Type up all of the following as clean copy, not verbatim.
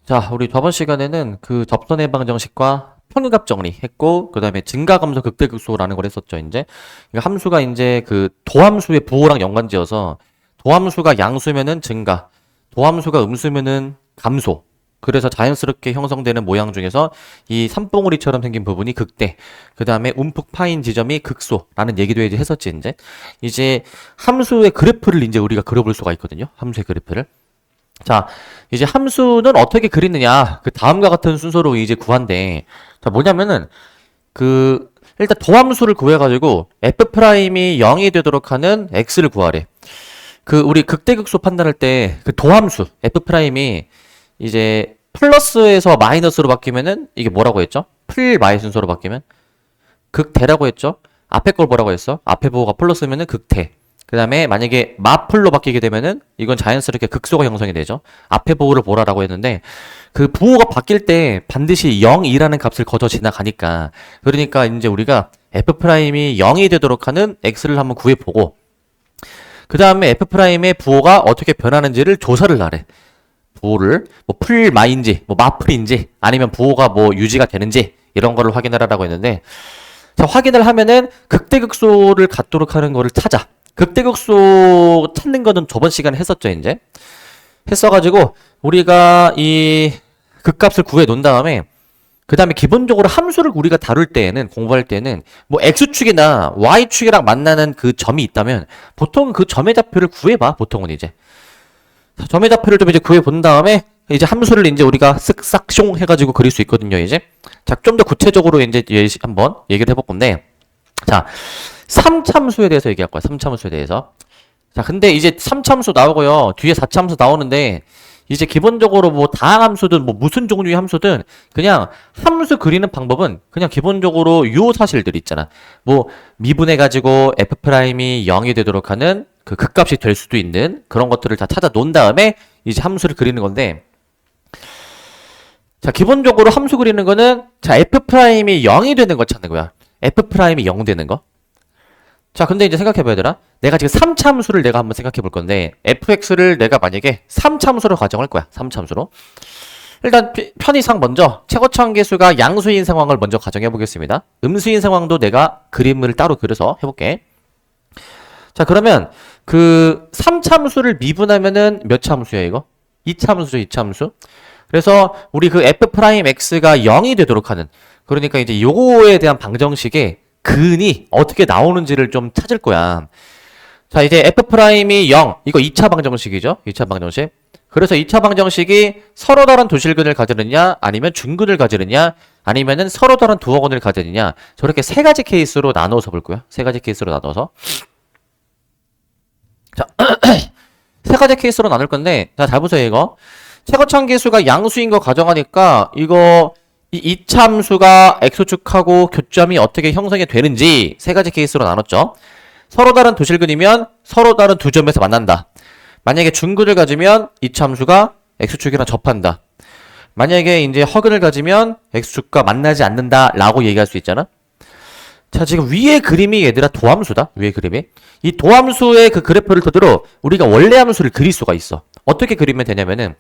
자, 우리 저번 시간에는 그 접선 해방 정식과 평균값 정리했고, 그 다음에 증가감소 극대극소라는 걸 했었죠, 이제. 이 함수가 이제 그 도함수의 부호랑 연관지어서, 도함수가 양수면은 증가, 도함수가 음수면은 감소. 그래서 자연스럽게 형성되는 모양 중에서 이 산봉우리처럼 생긴 부분이 극대, 그 다음에 움푹 파인 지점이 극소라는 얘기도 이제 했었지, 이제. 이제 함수의 그래프를 이제 우리가 그려볼 수가 있거든요, 함수의 그래프를. 자, 이제 함수는 어떻게 그리느냐. 그 다음과 같은 순서로 이제 구한대. 자, 뭐냐면은, 일단 도함수를 구해가지고, f'이 0이 되도록 하는 x를 구하래. 우리 극대극소 판단할 때, 그 도함수, f'이 이제 플러스에서 마이너스로 바뀌면은, 이게 뭐라고 했죠? 풀마의 순서로 바뀌면? 극대라고 했죠? 앞에 걸 뭐라고 했어? 앞에 부호가 플러스면은 극대. 그 다음에 만약에 마플로 바뀌게 되면은 이건 자연스럽게 극소가 형성이 되죠. 앞에 부호를 보라라고 했는데 그 부호가 바뀔 때 반드시 0이라는 값을 거쳐 지나가니까 그러니까 이제 우리가 f'이 0이 되도록 하는 x를 한번 구해보고 그 다음에 f'의 부호가 어떻게 변하는지를 조사를 하래. 부호를 뭐 풀마인지 뭐 마플인지 아니면 부호가 뭐 유지가 되는지 이런 거를 확인하라고 했는데 자, 확인을 하면은 극대극소를 갖도록 하는 거를 찾아. 극대극소 찾는 거는 저번 시간에 했었죠, 이제. 했어가지고, 우리가 이 극값을 구해 놓은 다음에, 그 다음에 기본적으로 함수를 우리가 다룰 때에는, 공부할 때는, 뭐 X축이나 Y축이랑 만나는 그 점이 있다면, 보통 그 점의 좌표를 구해봐, 보통은 이제. 점의 좌표를 좀 이제 구해 본 다음에, 이제 함수를 이제 우리가 쓱싹숑 해가지고 그릴 수 있거든요, 이제. 자, 좀 더 구체적으로 이제 한번 얘기를 해볼 건데, 자, 3참수에 대해서 얘기할 거야. 3참수에 대해서. 자, 근데 이제 3참수 나오고요. 뒤에 4참수 나오는데 이제 기본적으로 뭐 다항함수든 뭐 무슨 종류의 함수든 그냥 함수 그리는 방법은 그냥 기본적으로 요 사실들 있잖아. 뭐 미분해 가지고 f'이 0이 되도록 하는 그 극값이 될 수도 있는 그런 것들을 다 찾아 놓은 다음에 이제 함수를 그리는 건데 자, 기본적으로 함수 그리는 거는 자, f'이 0이 되는 걸 찾는 거야. f'이 0 되는 거. 자, 근데 이제 생각해봐야 되나? 내가 지금 3참수를 내가 한번 생각해 볼 건데, fx를 내가 만약에 3참수로 가정할 거야. 3참수로. 일단, 편의상 먼저, 최고차원계수가 양수인 상황을 먼저 가정해 보겠습니다. 음수인 상황도 내가 그림을 따로 그려서 해볼게. 자, 그러면, 3참수를 미분하면은 몇 참수야, 이거? 2참수죠, 2참수. 그래서, 우리 f'x가 0이 되도록 하는, 그러니까 이제 요거에 대한 방정식에 근이 어떻게 나오는지를 좀 찾을 거야. 자, 이제 f'이 0. 이거 2차 방정식이죠. 2차 방정식. 그래서 2차 방정식이 서로 다른 도실근을 가지느냐, 아니면 중근을 가지느냐, 아니면은 서로 다른 두어근을 가지느냐. 저렇게 세 가지 케이스로 나눠서 볼 거야. 세 가지 케이스로 나눠서. 자, 세 가지 케이스로 나눌 건데, 자, 잘 보세요, 이거. 최고차원계수가 양수인 거 가정하니까, 이거, 이 이참수가 x축하고 교점이 어떻게 형성이 되는지 세 가지 케이스로 나눴죠. 서로 다른 도실근이면 서로 다른 두 점에서 만난다. 만약에 중근을 가지면 이참수가 x축이랑 접한다. 만약에 이제 허근을 가지면 x축과 만나지 않는다라고 얘기할 수 있잖아. 자, 지금 위에 그림이 얘들아 도함수다. 위에 그림이. 이 도함수의 그 그래프를 토대로 우리가 원래 함수를 그릴 수가 있어. 어떻게 그리면 되냐면은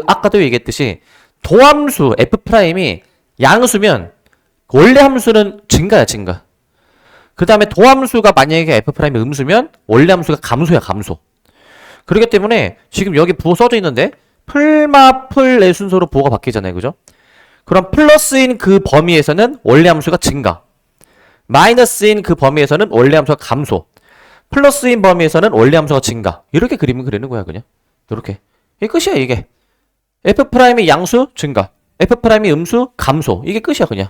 아까도 얘기했듯이 도함수 f'이 양수면 원래 함수는 증가야, 증가. 그 다음에 도함수가 만약에 f'이 음수면 원래 함수가 감소야, 감소. 그렇기 때문에 지금 여기 부호 써져 있는데 풀마풀의 순서로 부호가 바뀌잖아요, 그죠? 그럼 플러스인 그 범위에서는 원래 함수가 증가. 마이너스인 그 범위에서는 원래 함수가 감소. 플러스인 범위에서는 원래 함수가 증가. 이렇게 그림을 그리는 거야, 그냥. 이렇게. 이게 끝이야, 이게. f'이 양수 증가, f'이 음수 감소. 이게 끝이야, 그냥.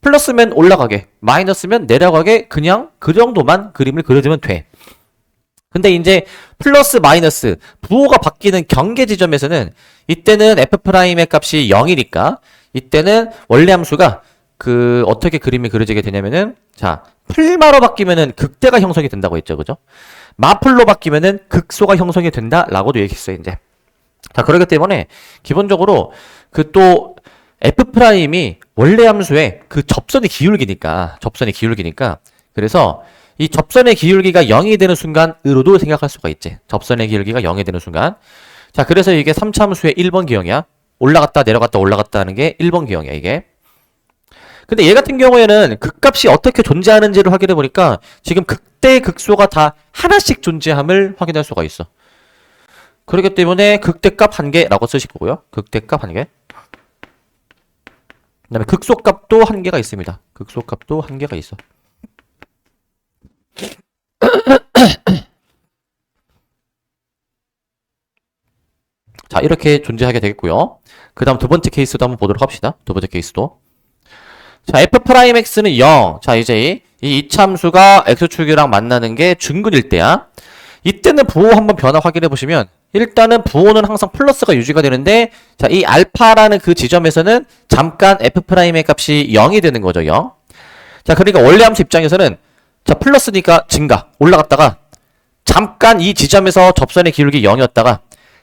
플러스면 올라가게, 마이너스면 내려가게 그냥 그 정도만 그림을 그려주면 돼. 근데 이제 플러스 마이너스 부호가 바뀌는 경계 지점에서는 이때는 f'의 값이 0이니까 이때는 원래 함수가 어떻게 그림이 그려지게 되냐면은 자, 풀마로 바뀌면은 극대가 형성이 된다고 했죠, 그죠? 마풀로 바뀌면은 극소가 형성이 된다라고도 얘기했어요, 이제. 자, 그렇기 때문에 기본적으로 f'이 원래 함수의 접선의 기울기니까 그래서 이 접선의 기울기가 0이 되는 순간으로도 생각할 수가 있지. 접선의 기울기가 0이 되는 순간. 자, 그래서 이게 3참수의 1번 기형이야. 올라갔다 내려갔다 올라갔다 하는 게 1번 기형이야, 이게. 근데 얘 같은 경우에는 극값이 어떻게 존재하는지를 확인해 보니까 지금 극대 극소가 다 하나씩 존재함을 확인할 수가 있어. 그렇기 때문에 극대값 1개라고 쓰실 거고요. 극대값 1개. 그다음에 극소값도 1개가 있습니다. 극소값도 1개가 있어. 자, 이렇게 존재하게 되겠고요. 그 다음 두 번째 케이스도 한번 보도록 합시다. 두 번째 케이스도. 자, f'x는 0. 자, 이제 이 이차함수가 x축이랑 만나는 게 중근일 때야. 이때는 부호 한번 변화 확인해 보시면 일단은 부호는 항상 플러스가 유지가 되는데, 자, 이 알파라는 그 지점에서는 잠깐 f'의 값이 0이 되는 거죠, 0. 자, 그러니까 원래 함수 입장에서는 자, 플러스니까 증가, 올라갔다가 잠깐 이 지점에서 접선의 기울기 0이었다가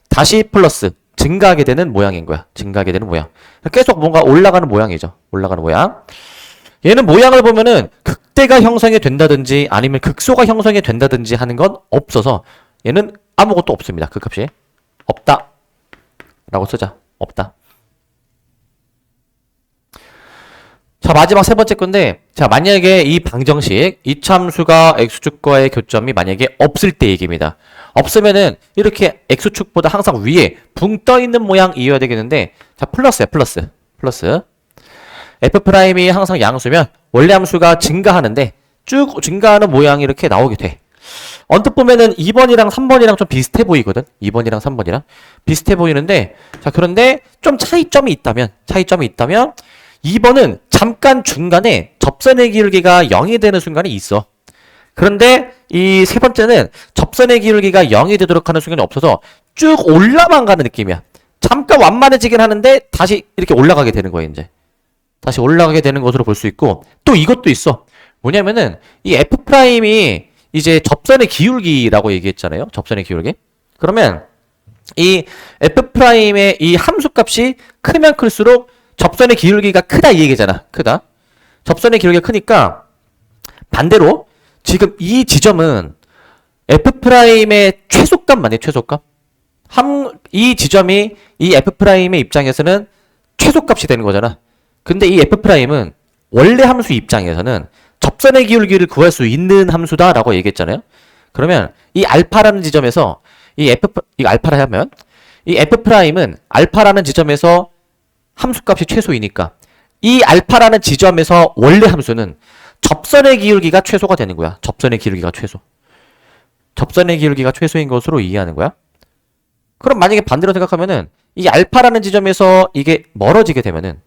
다시 플러스, 증가하게 되는 모양인 거야. 증가하게 되는 모양. 계속 뭔가 올라가는 모양이죠. 올라가는 모양. 얘는 모양을 보면은 극대가 형성이 된다든지 아니면 극소가 형성이 된다든지 하는 건 없어서 얘는 아무것도 없습니다. 그 값이. 없다. 라고 쓰자. 없다. 자, 마지막 세 번째 건데, 자, 만약에 이 방정식, 이차함수가 x축과의 교점이 만약에 없을 때 얘기입니다. 없으면은 이렇게 x축보다 항상 위에 붕 떠 있는 모양이어야 되겠는데, 자, 플러스야, 플러스. 플러스. f'이 항상 양수면 원래 함수가 증가하는데 쭉 증가하는 모양이 이렇게 나오게 돼. 언뜻 보면은 2번이랑 3번이랑 좀 비슷해 보이거든. 2번이랑 3번이랑 비슷해 보이는데, 자, 그런데 좀 차이점이 있다면 2번은 잠깐 중간에 접선의 기울기가 0이 되는 순간이 있어. 그런데 이 세 번째는 접선의 기울기가 0이 되도록 하는 순간이 없어서 쭉 올라만 가는 느낌이야. 잠깐 완만해지긴 하는데 다시 이렇게 올라가게 되는 거야, 이제. 다시 올라가게 되는 것으로 볼 수 있고, 또 이것도 있어. 뭐냐면은 이 f'이 이제 접선의 기울기라고 얘기했잖아요. 접선의 기울기. 그러면 이 f'의 이 함수값이 크면 클수록 접선의 기울기가 크다 이 얘기잖아. 크다. 접선의 기울기가 크니까 반대로 지금 이 지점은 f'의 최소값만 해, 최소값. 이 지점이 이 f'의 입장에서는 최소값이 되는 거잖아. 근데 이 f'은 원래 함수 입장에서는 접선의 기울기를 구할 수 있는 함수다라고 얘기했잖아요. 그러면 이 알파라는 지점에서 이 알파라 하면 이 f'은 알파라는 지점에서 함수값이 최소이니까 이 알파라는 지점에서 원래 함수는 접선의 기울기가 최소가 되는 거야. 접선의 기울기가 최소. 접선의 기울기가 최소인 것으로 이해하는 거야. 그럼 만약에 반대로 생각하면은 이 알파라는 지점에서 이게 멀어지게 되면은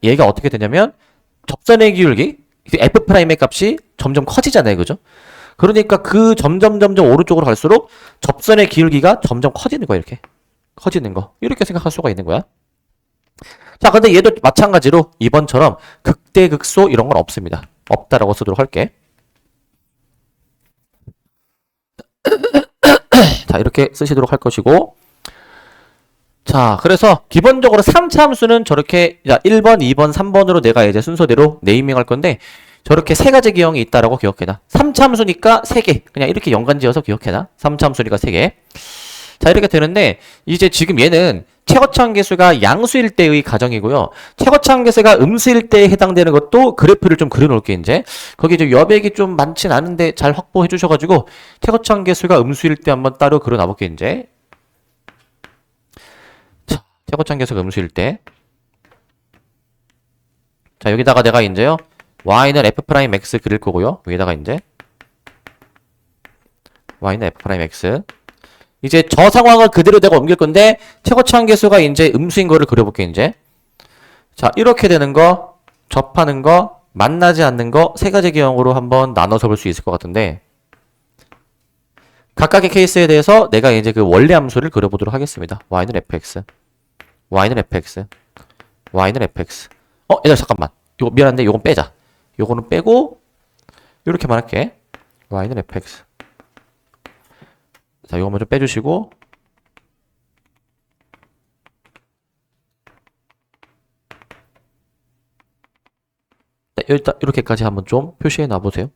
얘가 어떻게 되냐면 접선의 기울기 f'의 값이 점점 커지잖아요. 그죠? 그러니까 그 점점 오른쪽으로 갈수록 접선의 기울기가 점점 커지는 거야. 이렇게. 커지는 거. 이렇게 생각할 수가 있는 거야. 자, 근데 얘도 마찬가지로 이번처럼 극대, 극소 이런 건 없습니다. 없다라고 쓰도록 할게. 자, 이렇게 쓰시도록 할 것이고. 자, 그래서 기본적으로 3차 함수는 저렇게 1번, 2번, 3번으로 내가 이제 순서대로 네이밍 할 건데 저렇게 세 가지 기형이 있다라고 기억해놔. 3차 함수니까 3개. 그냥 이렇게 연관지어서 기억해놔. 3차 함수니까 3개. 자, 이렇게 되는데 이제 지금 얘는 최고차 함계수가 양수일 때의 가정이고요. 최고차 함계수가 음수일 때에 해당되는 것도 그래프를 좀 그려놓을게 이제. 거기 이제 여백이 좀 많진 않은데 잘 확보해 주셔가지고 최고차 함계수가 음수일 때 한번 따로 그려놔볼게 이제. 자, 최고차 함계수가 음수일 때. 자, 여기다가 내가 이제요. y는 f'x 그릴 거고요. 여기다가 이제 y는 f'x. 이제 저 상황을 그대로 내가 옮길 건데 최고차 함계수가 이제 음수인 거를 그려볼게 이제. 자, 이렇게 되는 거, 접하는 거, 만나지 않는 거 세 가지 기형으로 한번 나눠서 볼 수 있을 것 같은데 각각의 케이스에 대해서 내가 이제 그 원래 함수를 그려보도록 하겠습니다. y는 fx, y는 fx, y는 fx. 얘들아 잠깐만. 이거 미안한데 요건 빼자. 요거는 빼고 이렇게만 할게. y는 fx. 자, 이거 먼저 빼주시고 네, 일단 이렇게까지 한번 좀 표시해 놔보세요.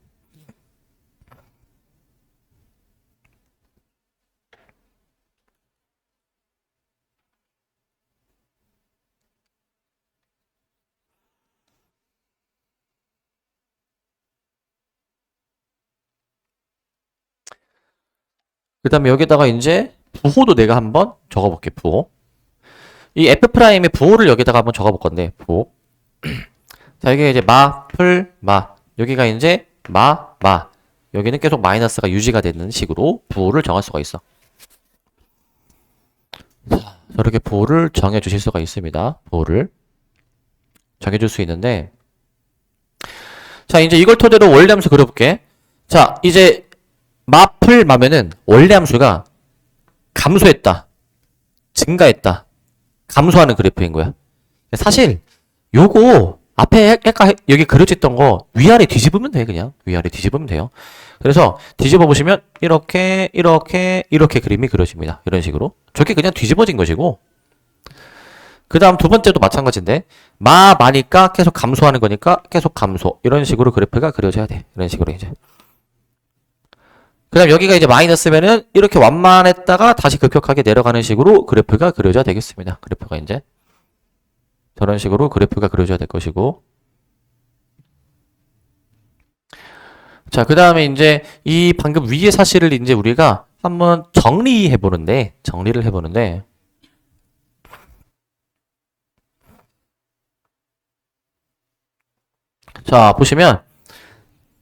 그 다음에 여기다가 이제 부호도 내가 한번 적어볼게, 부호. 이 F'의 부호를 여기다가 한번 적어볼 건데, 부호. 자, 여기가 이제 마, 풀, 마. 여기가 이제 마, 마. 여기는 계속 마이너스가 유지가 되는 식으로 부호를 정할 수가 있어. 자, 저렇게 부호를 정해주실 수가 있습니다. 부호를 정해줄 수 있는데, 자, 이제 이걸 토대로 원래함수 그려볼게. 자, 이제 마, 풀, 마면은 원래함수가 감소했다, 증가했다, 감소하는 그래프인 거야. 사실 요거 앞에 아까 여기 그려져 있던 거 위아래 뒤집으면 돼. 그냥 위아래 뒤집으면 돼요. 그래서 뒤집어 보시면 이렇게 그림이 그려집니다. 이런 식으로. 저게 그냥 뒤집어진 것이고, 그 다음 두 번째도 마찬가지인데 마니까 계속 감소하는 거니까 계속 감소, 이런 식으로 그래프가 그려져야 돼. 이런 식으로 이제. 그 다음 여기가 이제 마이너스면은 이렇게 완만했다가 다시 급격하게 내려가는 식으로 그래프가 그려져야 되겠습니다. 그래프가 이제 저런 식으로 그래프가 그려져야 될 것이고, 자, 그 다음에 이제 이 방금 위의 사실을 이제 우리가 한번 정리를 해보는데, 자, 보시면,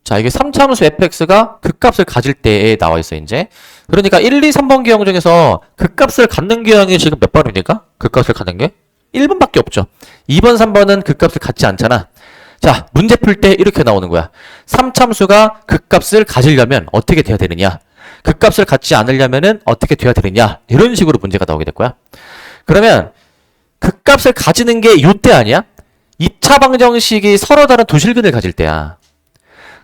자, 이게 3차함수 fx가 극값을 가질 때에 나와 있어, 이제. 그러니까 1, 2, 3번 기형 중에서 극값을 갖는 기형이 지금 몇 번입니까? 극값을 갖는 게? 1번밖에 없죠. 2번, 3번은 극값을 갖지 않잖아. 자, 문제 풀 때 이렇게 나오는 거야. 3참수가 극값을 가지려면 어떻게 돼야 되느냐? 극값을 갖지 않으려면은 어떻게 돼야 되느냐? 이런 식으로 문제가 나오게 될 거야. 그러면 극값을 가지는 게 요때 아니야? 2차 방정식이 서로 다른 도실근을 가질 때야.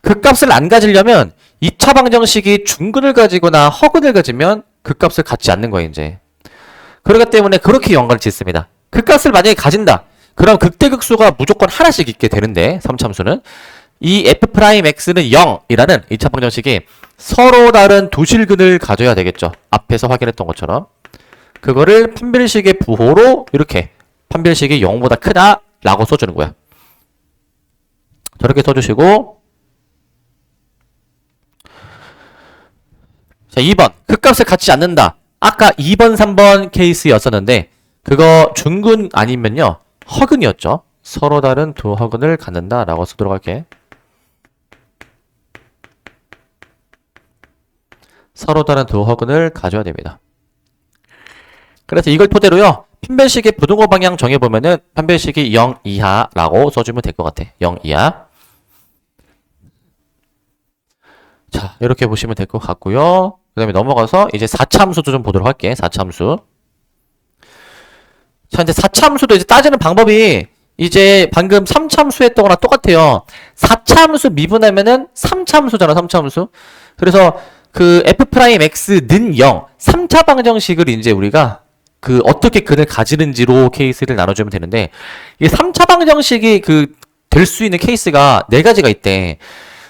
극값을 안 가지려면 2차 방정식이 중근을 가지거나 허근을 가지면 극값을 갖지 않는 거야, 이제. 그렇기 때문에 그렇게 연관을 짓습니다. 극값을 만약에 가진다, 그럼 극대극소가 무조건 하나씩 있게 되는데, 3참수는 이 F'X는 0이라는 2차 방정식이 서로 다른 도실근을 가져야 되겠죠. 앞에서 확인했던 것처럼. 그거를 판별식의 부호로 이렇게 판별식이 0보다 크다 라고 써주는 거야. 저렇게 써주시고, 자, 2번 극값을 갖지 않는다. 아까 2번 3번 케이스였었는데 그거 중근 아니면요 허근이었죠. 서로 다른 두 허근을 갖는다 라고 쓰도록 할게. 서로 다른 두 허근을 가져야 됩니다. 그래서 이걸 토대로요 판별식의 부등호 방향 정해보면은 판별식이 0 이하라고 써주면 될 것 같아. 0 이하. 자, 이렇게 보시면 될 것 같고요. 그 다음에 넘어가서 이제 4차함수도 좀 보도록 할게. 4차함수. 자, 이제 4차함수도 이제 따지는 방법이 이제 방금 3차함수 했던 거랑 똑같아요. 4차함수 미분하면은 3차함수잖아, 3차함수. 그래서 그 F'X는 0, 3차 방정식을 이제 우리가 그 어떻게 근을 가지는지로 케이스를 나눠주면 되는데, 이게 3차 방정식이 그 될 수 있는 케이스가 4가지가 있대.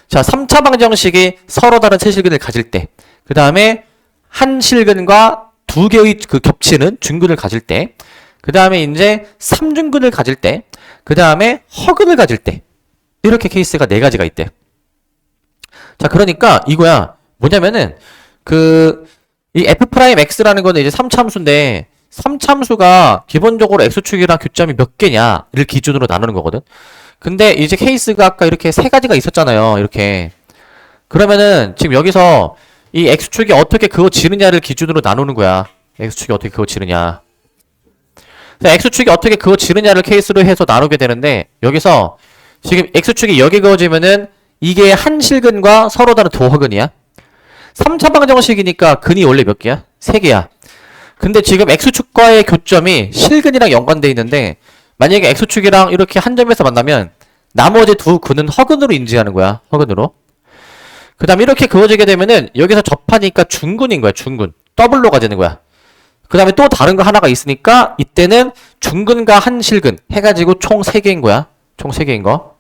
자, 3차 방정식이 서로 다른 세실근을 가질 때, 그 다음에 한 실근과 두 개의 그 겹치는 중근을 가질 때, 그 다음에 이제 3중근을 가질 때, 그 다음에 허근을 가질 때, 이렇게 케이스가 4가지가 있대. 자, 그러니까 이거야. 뭐냐면은 이 F'X라는 거는 이제 3차함수인데 3차함수가 기본적으로 X축이랑 교점이 몇 개냐를 기준으로 나누는 거거든. 근데 이제 케이스가 아까 이렇게 3가지가 있었잖아요. 이렇게. 그러면은 지금 여기서 이 X축이 어떻게 그어지느냐를 기준으로 나누는 거야. X축이 어떻게 그어지느냐. X축이 어떻게 그어지느냐를 케이스로 해서 나누게 되는데, 여기서 지금 X축이 여기 그어지면은 이게 한 실근과 서로 다른 도허근이야. 3차 방정식이니까 근이 원래 몇 개야? 3개야. 근데 지금 X축과의 교점이 실근이랑 연관돼 있는데, 만약에 X축이랑 이렇게 한 점에서 만나면 나머지 두 근은 허근으로 인지하는 거야. 허근으로. 그 다음 이렇게 그어지게 되면은 여기서 접하니까 중근인 거야. 중근. 더블로 가지는 거야. 그 다음에 또 다른 거 하나가 있으니까 이때는 중근과 한 실근 해가지고 총 3개인 거야. 총 3개인 거.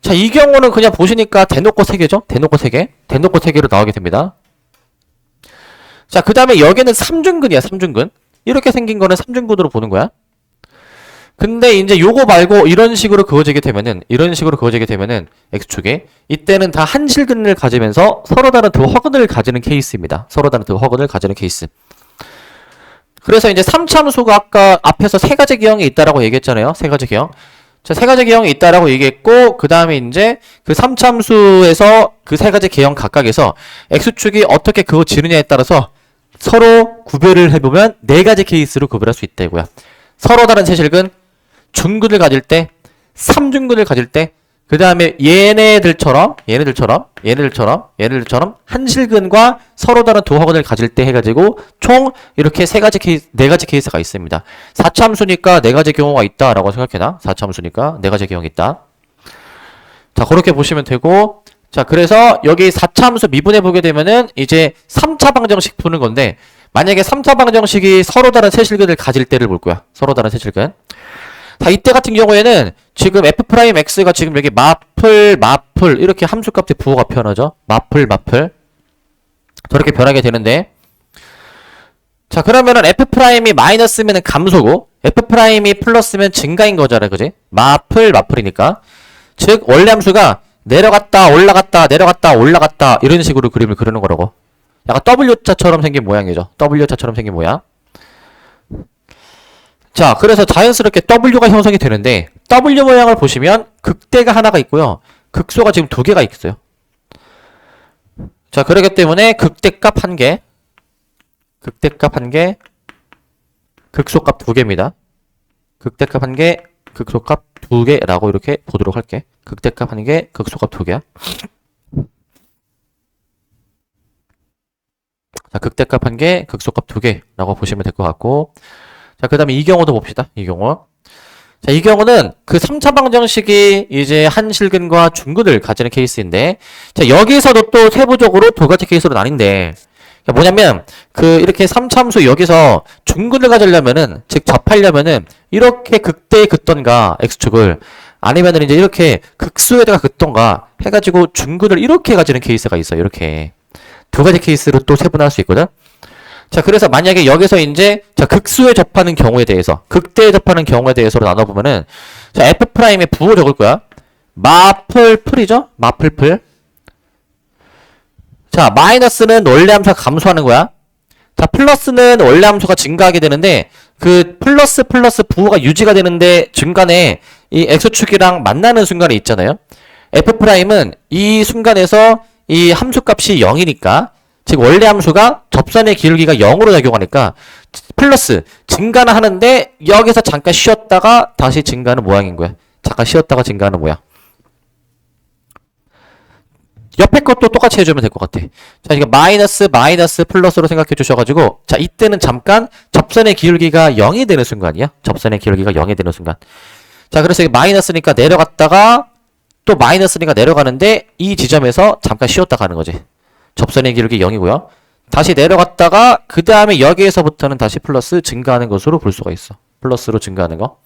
자, 이 경우는 그냥 보시니까 대놓고 3개죠? 대놓고 3개. 대놓고 3개로 나오게 됩니다. 자, 그 다음에 여기는 3중근이야. 3중근. 이렇게 생긴 거는 3중근으로 보는 거야. 근데 이제 요거 말고 이런 식으로 그어지게 되면은 x축에 이때는 다 한실근을 가지면서 서로 다른 두 허근을 가지는 케이스입니다. 서로 다른 두 허근을 가지는 케이스. 그래서 이제 3참수가 아까 앞에서 세 가지 기형이 있다라고 얘기했잖아요. 세 가지 기형. 자, 세 가지 기형이 있다라고 얘기했고, 그 다음에 이제 그 3참수에서 그 세 가지 기형 각각에서 x축이 어떻게 그어지느냐에 따라서 서로 구별을 해보면 네 가지 케이스로 구별할 수 있다고요. 서로 다른 세실근, 중근을 가질 때, 삼중근을 가질 때, 그 다음에 얘네들처럼 한실근과 서로 다른 두 허근을 가질 때 해가지고 총 이렇게 세 가지 케이스, 네 가지 케이스가 있습니다. 4참수니까 네 가지 경우가 있다라고 생각해놔. 4참수니까 네 가지 경우가 있다. 자, 그렇게 보시면 되고, 자, 그래서 여기 4참수 미분해 보게 되면은 이제 3차 방정식 푸는 건데, 만약에 3차 방정식이 서로 다른 세실근을 가질 때를 볼 거야. 서로 다른 세실근. 자, 이때 같은 경우에는 지금 f'x가 지금 여기 마플 이렇게 함수값의 부호가 표현하죠. 마플 저렇게 변하게 되는데, 자, 그러면은 f'이 마이너스면은 감소고 f'이 플러스면 증가인 거잖아, 그지? 마플이니까. 즉 원래 함수가 내려갔다 올라갔다 이런 식으로 그림을 그리는 거라고. 약간 W자처럼 생긴 모양이죠. W자처럼 생긴 모양. 자, 그래서 자연스럽게 W가 형성이 되는데 W 모양을 보시면 극대가 하나가 있고요. 극소가 지금 두 개가 있어요. 자, 그렇기 때문에 극대값 한 개, 극소값 두 개입니다. 극대값 한 개, 극소값 두 개라고 이렇게 보도록 할게. 극대값 한 개, 극소값 두 개야. 자, 극대값 한 개, 극소값 두 개라고 보시면 될 것 같고, 자, 그 다음에 이 경우도 봅시다. 이 경우. 자, 이 경우는 그 3차 방정식이 이제 한실근과 중근을 가지는 케이스인데, 자, 여기서도 또 세부적으로 두 가지 케이스로 나뉜데, 뭐냐면, 그, 이렇게 3참수 여기서 중근을 가지려면은, 즉, 접하려면은, 이렇게 극대에 긋던가, x축을, 아니면은 이제 이렇게 극소에다가 긋던가, 해가지고 중근을 이렇게 가지는 케이스가 있어요. 이렇게. 두 가지 케이스로 또 세분화할 수 있거든? 자, 그래서 만약에 여기서 이제, 자, 극수에 접하는 경우에 대해서, 극대에 접하는 경우에 대해서로 나눠보면은, 자, f'의 부호 적을 거야. 마플풀이죠? 마플풀. 자, 마이너스는 원래 함수가 감소하는 거야. 자, 플러스는 원래 함수가 증가하게 되는데, 그 플러스 부호가 유지가 되는데, 중간에 이 x축이랑 만나는 순간에 있잖아요. f'은 이 순간에서 이 함수값이 0이니까, 즉 원래 함수가 접선의 기울기가 0으로 작용하니까 플러스 증가는 하는데 여기서 잠깐 쉬었다가 다시 증가하는 모양인 거야. 잠깐 쉬었다가 증가하는 모양. 옆에 것도 똑같이 해주면 될 것 같아. 자, 이거 마이너스 플러스로 생각해 주셔가지고, 자, 이때는 잠깐 접선의 기울기가 0이 되는 순간이야. 접선의 기울기가 0이 되는 순간. 자, 그래서 이게 마이너스니까 내려갔다가 또 마이너스니까 내려가는데 이 지점에서 잠깐 쉬었다 가는 거지. 접선의 기울기 0이고요. 다시 내려갔다가 그 다음에 여기에서부터는 다시 플러스 증가하는 것으로 볼 수가 있어. 플러스로 증가하는 거.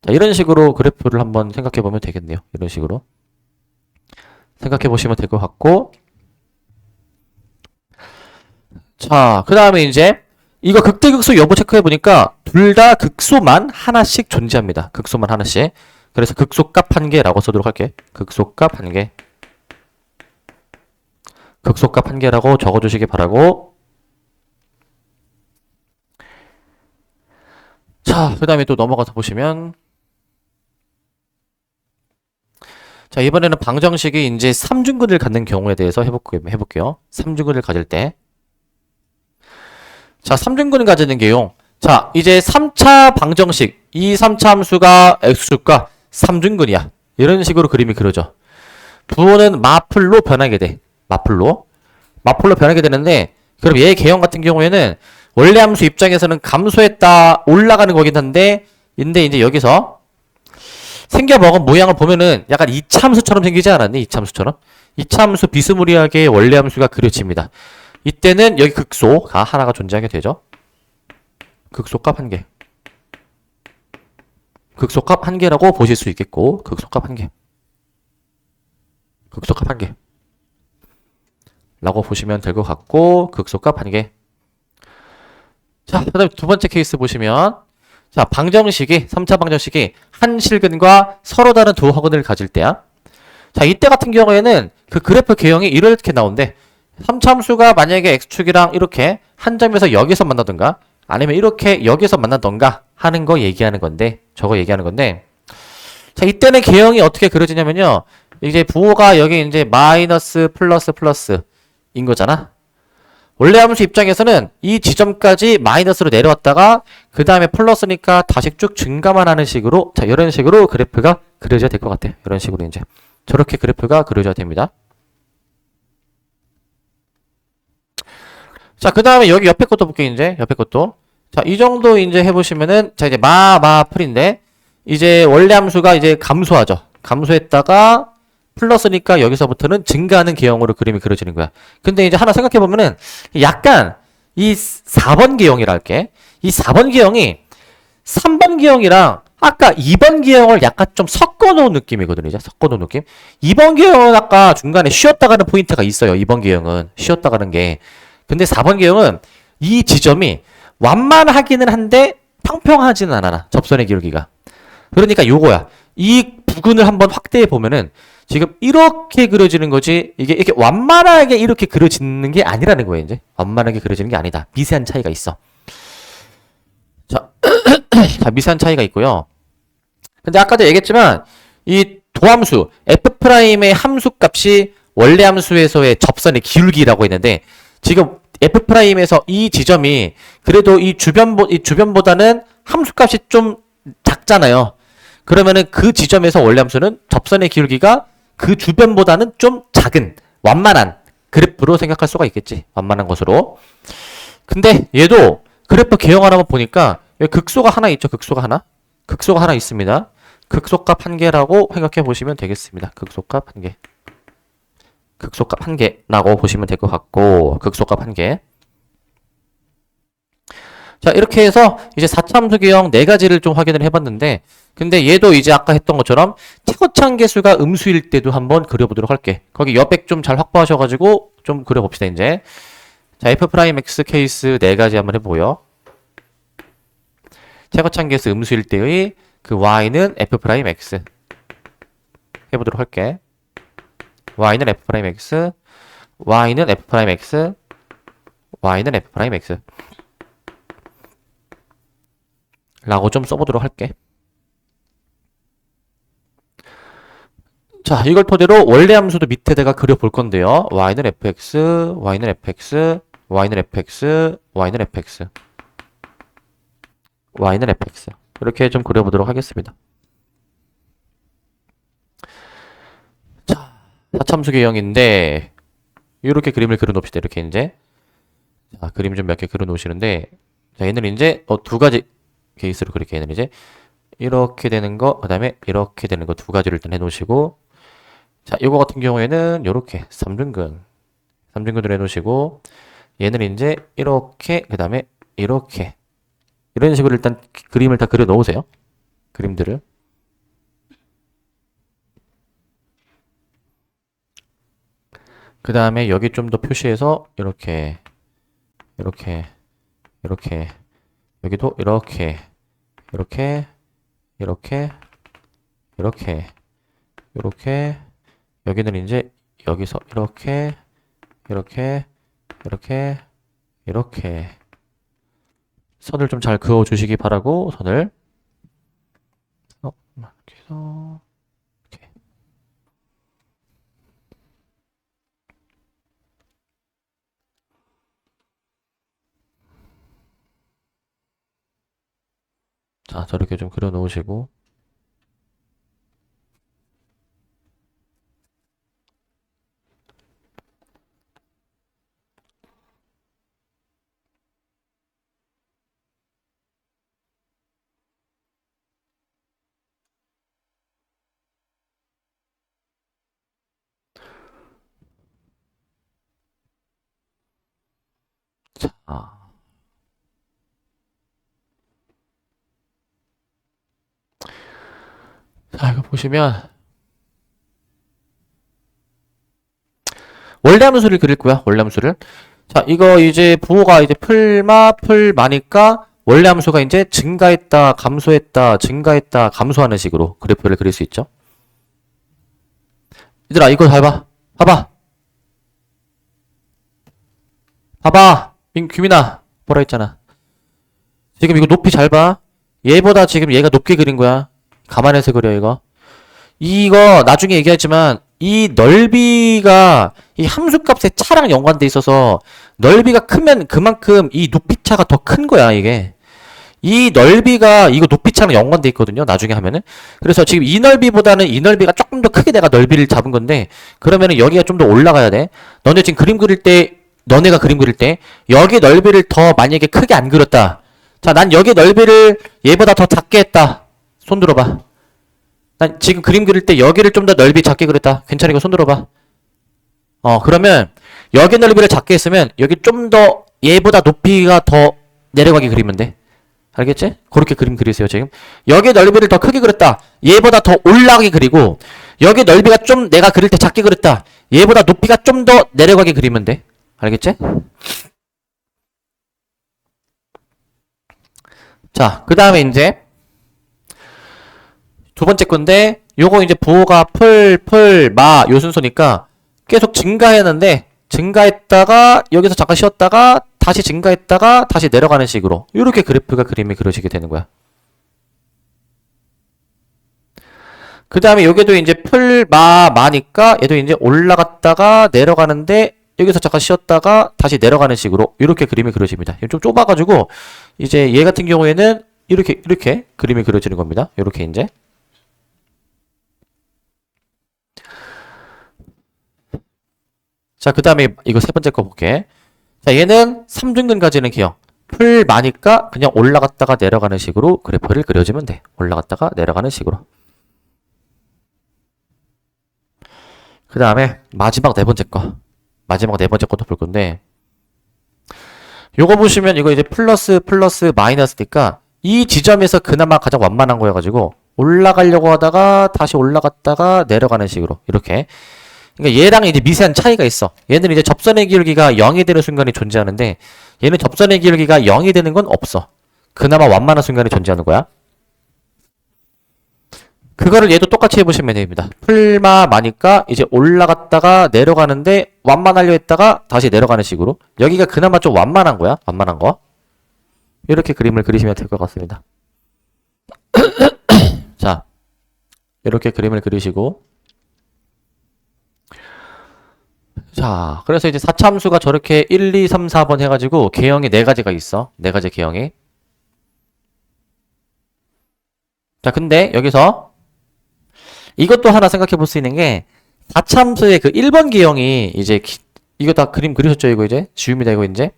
자, 이런 식으로 그래프를 한번 생각해 보면 되겠네요. 이런 식으로 생각해 보시면 될 것 같고, 자, 그 다음에 이제 이거 극대극소 여부 체크해 보니까 둘 다 극소만 하나씩 존재합니다. 극소만 하나씩. 그래서 극소값 한 개라고 써도록 할게. 극소값 한 개. 극소값 한 개라고 적어주시기 바라고. 자, 그 다음에 또 넘어가서 보시면, 자, 이번에는 방정식이 이제 3중근을 갖는 경우에 대해서 해볼게요. 3중근을 가질 때. 자, 3중근을 가지는 게요. 자, 이제 3차 방정식. 이 3차 함수가 x축과 3중근이야. 이런 식으로 그림이 그려져. 부호는 마플로 변하게 돼. 마플로 변하게 되는데, 그럼 얘 개형 같은 경우에는 원래 함수 입장에서는 감소했다 올라가는 거긴 한데, 근데 이제 여기서 생겨먹은 모양을 보면은 약간 2차 함수처럼 생기지 않았니? 2차 함수처럼. 2차 함수 비스무리하게 원래 함수가 그려집니다. 이때는 여기 극소가 하나가 존재하게 되죠. 극소값 한 개. 극소값 한 개라고 보실 수 있겠고, 극소값 한 개. 극소값 한 개. 라고 보시면 될 것 같고, 극소값 한 개. 자, 그 다음에 두 번째 케이스 보시면, 자, 방정식이 3차 방정식이 한 실근과 서로 다른 두 허근을 가질 때야. 자, 이때 같은 경우에는 그 그래프 개형이 이렇게 나온대. 3차 함수가 만약에 x축이랑 이렇게 한 점에서 여기서 만나던가 아니면 이렇게 여기서 만나던가 하는 거 얘기하는 건데, 저거 얘기하는 건데, 자, 이때는 개형이 어떻게 그려지냐면요. 이제 부호가 여기 이제 마이너스 플러스 플러스인 거잖아. 원래 함수 입장에서는 이 지점까지 마이너스로 내려왔다가 그 다음에 플러스니까 다시 쭉 증가만 하는 식으로, 자, 이런 식으로 그래프가 그려져야 될 것 같아. 이런 식으로 이제 저렇게 그래프가 그려져야 됩니다. 자, 그 다음에 여기 옆에 것도 볼게요. 이제 옆에 것도. 자, 이 정도 이제 해보시면은, 자, 이제 풀인데, 이제 원래 함수가 이제 감소하죠. 감소했다가 플러스니까 여기서부터는 증가하는 개형으로 그림이 그려지는 거야. 근데 이제 하나 생각해보면은 약간 이 4번 개형이라 할게. 이 4번 개형이 3번 개형이랑 아까 2번 개형을 약간 좀 섞어놓은 느낌이거든요. 이제 섞어놓은 느낌. 2번 개형은 아까 중간에 쉬었다 가는 포인트가 있어요. 2번 개형은 쉬었다 가는 게. 근데 4번 개형은 이 지점이 완만하기는 한데 평평하지는 않아. 접선의 기울기가. 그러니까 요거야. 이 부근을 한번 확대해 보면은 지금 이렇게 그려지는 거지, 이게 이렇게 완만하게 이렇게 그려지는 게 아니라는 거예요. 이제 완만하게 그려지는 게 아니다. 미세한 차이가 있어. 자, 자, 미세한 차이가 있고요. 근데 아까도 얘기했지만 이 도함수 f'의 함수 값이 원래 함수에서의 접선의 기울기라고 했는데, 지금 f'에서 이 지점이 그래도 이 주변보다는 함수 값이 좀 작잖아요. 그러면은 그 지점에서 원래 함수는 접선의 기울기가 그 주변보다는 좀 작은 완만한 그래프로 생각할 수가 있겠지. 완만한 것으로. 근데 얘도 그래프 개형 하나만 보니까 여기 극소가 하나 있죠. 극소가 하나. 극소가 하나 있습니다. 극소값 한 개라고 생각해 보시면 되겠습니다. 극소값 한 개. 극소값 한 개라고 보시면 될 것 같고, 극소값 한 개. 자, 이렇게 해서 이제 4차 함수 개형 4가지를 좀 확인을 해봤는데, 근데 얘도 이제 아까 했던 것처럼 최고참 계수가 음수일 때도 한번 그려보도록 할게. 거기 여백 좀 잘 확보하셔가지고 좀 그려봅시다, 이제. 자, f'x 케이스 4가지 한번 해보고요. 최고참 계수 음수일 때의 그 y는 f'x 해보도록 할게. y는 f'x, y는 f'x, y는 f'x 라고 좀 써보도록 할게. 자, 이걸 토대로 원래 함수도 밑에다가 그려볼 건데요. y는 fx, y는 fx, y는 fx, y는 fx, y는 fx 이렇게 좀 그려보도록 하겠습니다. 자, 4참수 개형인데 이렇게 그림을 그려놓읍시다. 이렇게 이제 자, 그림 좀 몇 개 그려놓으시는데, 자, 얘는 이제 2가지 케이스로 그렇게 얘는 이제 이렇게 되는 거, 그 다음에 이렇게 되는 거 2가지를 일단 해놓으시고, 자, 이거 같은 경우에는 요렇게 3등근으로 해놓으시고, 얘는 이제 이렇게, 그 다음에 이렇게 이런 식으로 일단 그림을 다 그려 놓으세요. 그림들을. 그 다음에 여기 좀 더 표시해서 이렇게 이렇게 이렇게 여기도 이렇게 이렇게 이렇게 이렇게 이렇게 여기는 이제 여기서 이렇게 이렇게 이렇게 이렇게 선을 좀 잘 그어 주시기 바라고, 선을 이렇게 해서 이렇게. 자, 저렇게 좀 그려 놓으시고, 자, 자, 이거 보시면 원래 함수를 그릴 거야. 원래 함수를. 자, 이거 이제 부호가 이제 풀마니까 원래 함수가 이제 증가했다, 감소했다, 증가했다, 감소하는 식으로 그래프를 그릴 수 있죠. 얘들아, 이거 잘 봐. 봐봐. 봐봐. 규민아, 뭐라 했잖아. 지금 이거 높이 잘 봐. 얘보다 지금 얘가 높게 그린 거야. 감안해서 그려, 이거. 이거 나중에 얘기하지만 이 넓이가 이 함수값의 차랑 연관돼 있어서 넓이가 크면 그만큼 이 높이차가 더 큰 거야, 이게. 이 넓이가 이거 높이차랑 연관돼 있거든요, 나중에 하면은. 그래서 지금 이 넓이보다는 이 넓이가 조금 더 크게 내가 넓이를 잡은 건데, 그러면은 여기가 좀 더 올라가야 돼. 너네 지금 그림 그릴 때, 너네가 그림 그릴 때 여기 넓이를 더 만약에 크게 안 그렸다. 자, 난 여기 넓이를 얘보다 더 작게 했다. 손 들어봐. 난 지금 그림 그릴 때 여기를 좀 더 넓이 작게 그렸다. 괜찮으니까 손 들어봐. 그러면 여기 넓이를 작게 했으면 여기 좀 더 얘보다 높이가 더 내려가게 그리면 돼. 알겠지? 그렇게 그림 그리세요, 지금. 여기 넓이를 더 크게 그렸다. 얘보다 더 올라가게 그리고 여기 넓이가 좀 내가 그릴 때 작게 그렸다. 얘보다 높이가 좀 더 내려가게 그리면 돼. 알겠지? 자, 그 다음에 이제 두 번째 건데, 요거 이제 부호가 마, 요 순서니까 계속 증가했는데, 증가했다가, 여기서 잠깐 쉬었다가, 다시 증가했다가, 다시 내려가는 식으로. 요렇게 그래프가 그림이 그려지게 되는 거야. 그 다음에 여기도 이제 마니까, 얘도 이제 올라갔다가 내려가는데, 여기서 잠깐 쉬었다가, 다시 내려가는 식으로. 요렇게 그림이 그려집니다. 좀 좁아가지고, 이제 얘 같은 경우에는, 이렇게 그림이 그려지는 겁니다. 요렇게 이제. 자, 그 다음에 이거 세 번째 거 볼게. 자, 얘는 3등분 가지는 기형. 마니까 그냥 올라갔다가 내려가는 식으로 그래프를 그려주면 돼. 올라갔다가 내려가는 식으로. 그 다음에 마지막 네 번째 거. 마지막 네 번째 것도 볼 건데, 요거 보시면 이거 이제 플러스 마이너스니까 이 지점에서 그나마 가장 완만한 거여가지고 올라가려고 하다가 다시 올라갔다가 내려가는 식으로 이렇게. 그러니까 얘랑 이제 미세한 차이가 있어. 얘는 이제 접선의 기울기가 0이 되는 순간이 존재하는데 얘는 접선의 기울기가 0이 되는 건 없어. 그나마 완만한 순간이 존재하는 거야. 그거를 얘도 똑같이 해보시면 됩니다. 마니까 이제 올라갔다가 내려가는데 완만하려 했다가 다시 내려가는 식으로. 여기가 그나마 좀 완만한 거야. 완만한 거. 이렇게 그림을 그리시면 될 것 같습니다. 자, 이렇게 그림을 그리시고, 자, 그래서 이제 4차함수가 저렇게 1, 2, 3, 4번 해가지고 개형이 4가지가 있어. 4가지 개형이. 자, 근데 여기서 이것도 하나 생각해 볼 수 있는 게 4차함수의 그 1번 개형이 이제 이거 다 그림 그리셨죠? 이거 이제 지웁니다. 이거 이제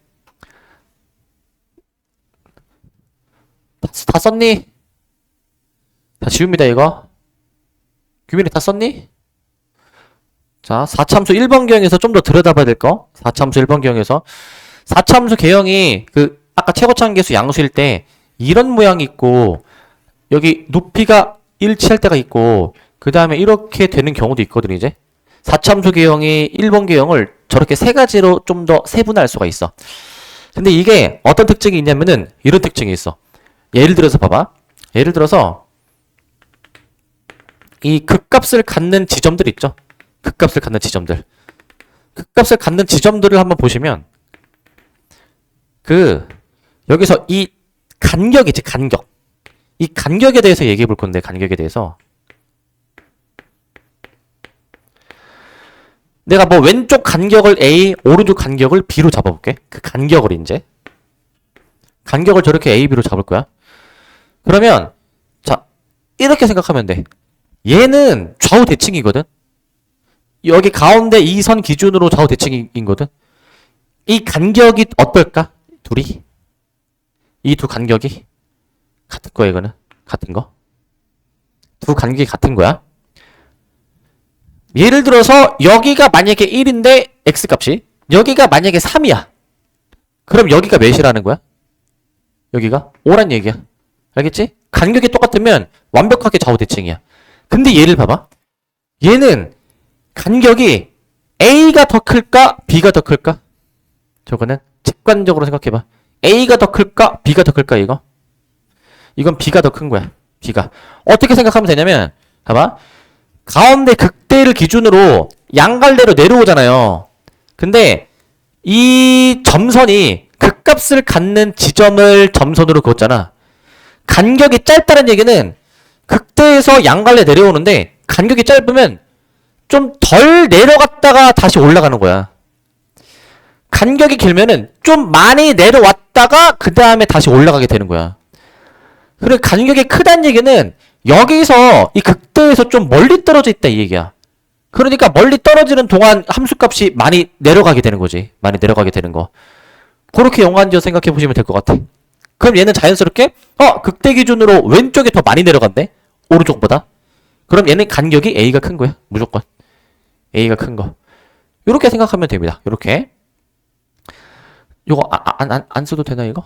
다 썼니? 다 지웁니다. 이거 규민이 다 썼니? 자, 4차함수 1번 개형에서 좀 더 들여다봐야 될 거. 4차함수 1번 개형에서 4차함수 개형이 그 아까 최고차항 계수 양수일 때 이런 모양이 있고 여기 높이가 일치할 때가 있고 그 다음에 이렇게 되는 경우도 있거든. 이제 4차함수 개형이 1번 개형을 저렇게 세 가지로 좀 더 세분화할 수가 있어. 근데 이게 어떤 특징이 있냐면은 이런 특징이 있어. 예를 들어서 봐봐. 예를 들어서 이 극값을 갖는 지점들 있죠. 극값을 갖는 지점들. 극값을 갖는 지점들을 한번 보시면 여기서 이 간격이지, 간격. 이 간격에 대해서 얘기해 볼 건데, 간격에 대해서 내가 뭐 왼쪽 간격을 A, 오른쪽 간격을 B로 잡아볼게. 그 간격을 이제 간격을 저렇게 A, B로 잡을 거야. 그러면 자, 이렇게 생각하면 돼. 얘는 좌우 대칭이거든. 여기 가운데 이 선 기준으로 좌우 대칭이거든. 이 간격이 어떨까? 둘이? 이 두 간격이 같은 거야. 이거는 같은 거. 두 간격이 같은 거야. 예를 들어서 여기가 만약에 1인데 x값이 여기가 만약에 3이야. 그럼 여기가 몇이라는 거야? 여기가 5란 얘기야. 알겠지? 간격이 똑같으면 완벽하게 좌우 대칭이야. 근데 얘를 봐봐. 얘는 간격이 A가 더 클까? B가 더 클까? 저거는 직관적으로 생각해봐. A가 더 클까? B가 더 클까, 이거? 이건 B가 더 큰 거야. B가. 어떻게 생각하면 되냐면, 봐봐. 가운데 극대를 기준으로 양갈래로 내려오잖아요. 근데 이 점선이 극값을 갖는 지점을 점선으로 그었잖아. 간격이 짧다는 얘기는 극대에서 양갈래 내려오는데 간격이 짧으면 좀 덜 내려갔다가 다시 올라가는 거야. 간격이 길면은 좀 많이 내려왔다가 그 다음에 다시 올라가게 되는 거야. 그리고 간격이 크다는 얘기는 여기서 이 극대에서 좀 멀리 떨어져 있다 이 얘기야. 그러니까 멀리 떨어지는 동안 함수값이 많이 내려가게 되는 거지. 많이 내려가게 되는 거. 그렇게 연관지어 생각해 보시면 될 것 같아. 그럼 얘는 자연스럽게 극대 기준으로 왼쪽에 더 많이 내려간대. 오른쪽보다. 그럼 얘는 간격이 A가 큰 거야. 무조건. A가 큰 거. 요렇게 생각하면 됩니다. 요렇게. 요거 안 써도 되나 이거?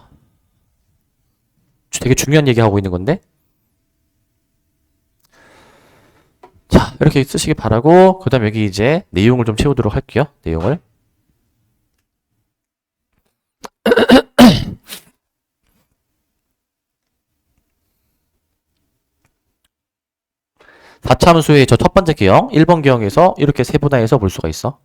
되게 중요한 얘기 하고 있는 건데. 자, 이렇게 쓰시기 바라고 그다음 여기 이제 내용을 좀 채우도록 할게요. 내용을. 다차함수의 저 첫 번째 기형, 1번 기형에서 이렇게 세분화해서 볼 수가 있어.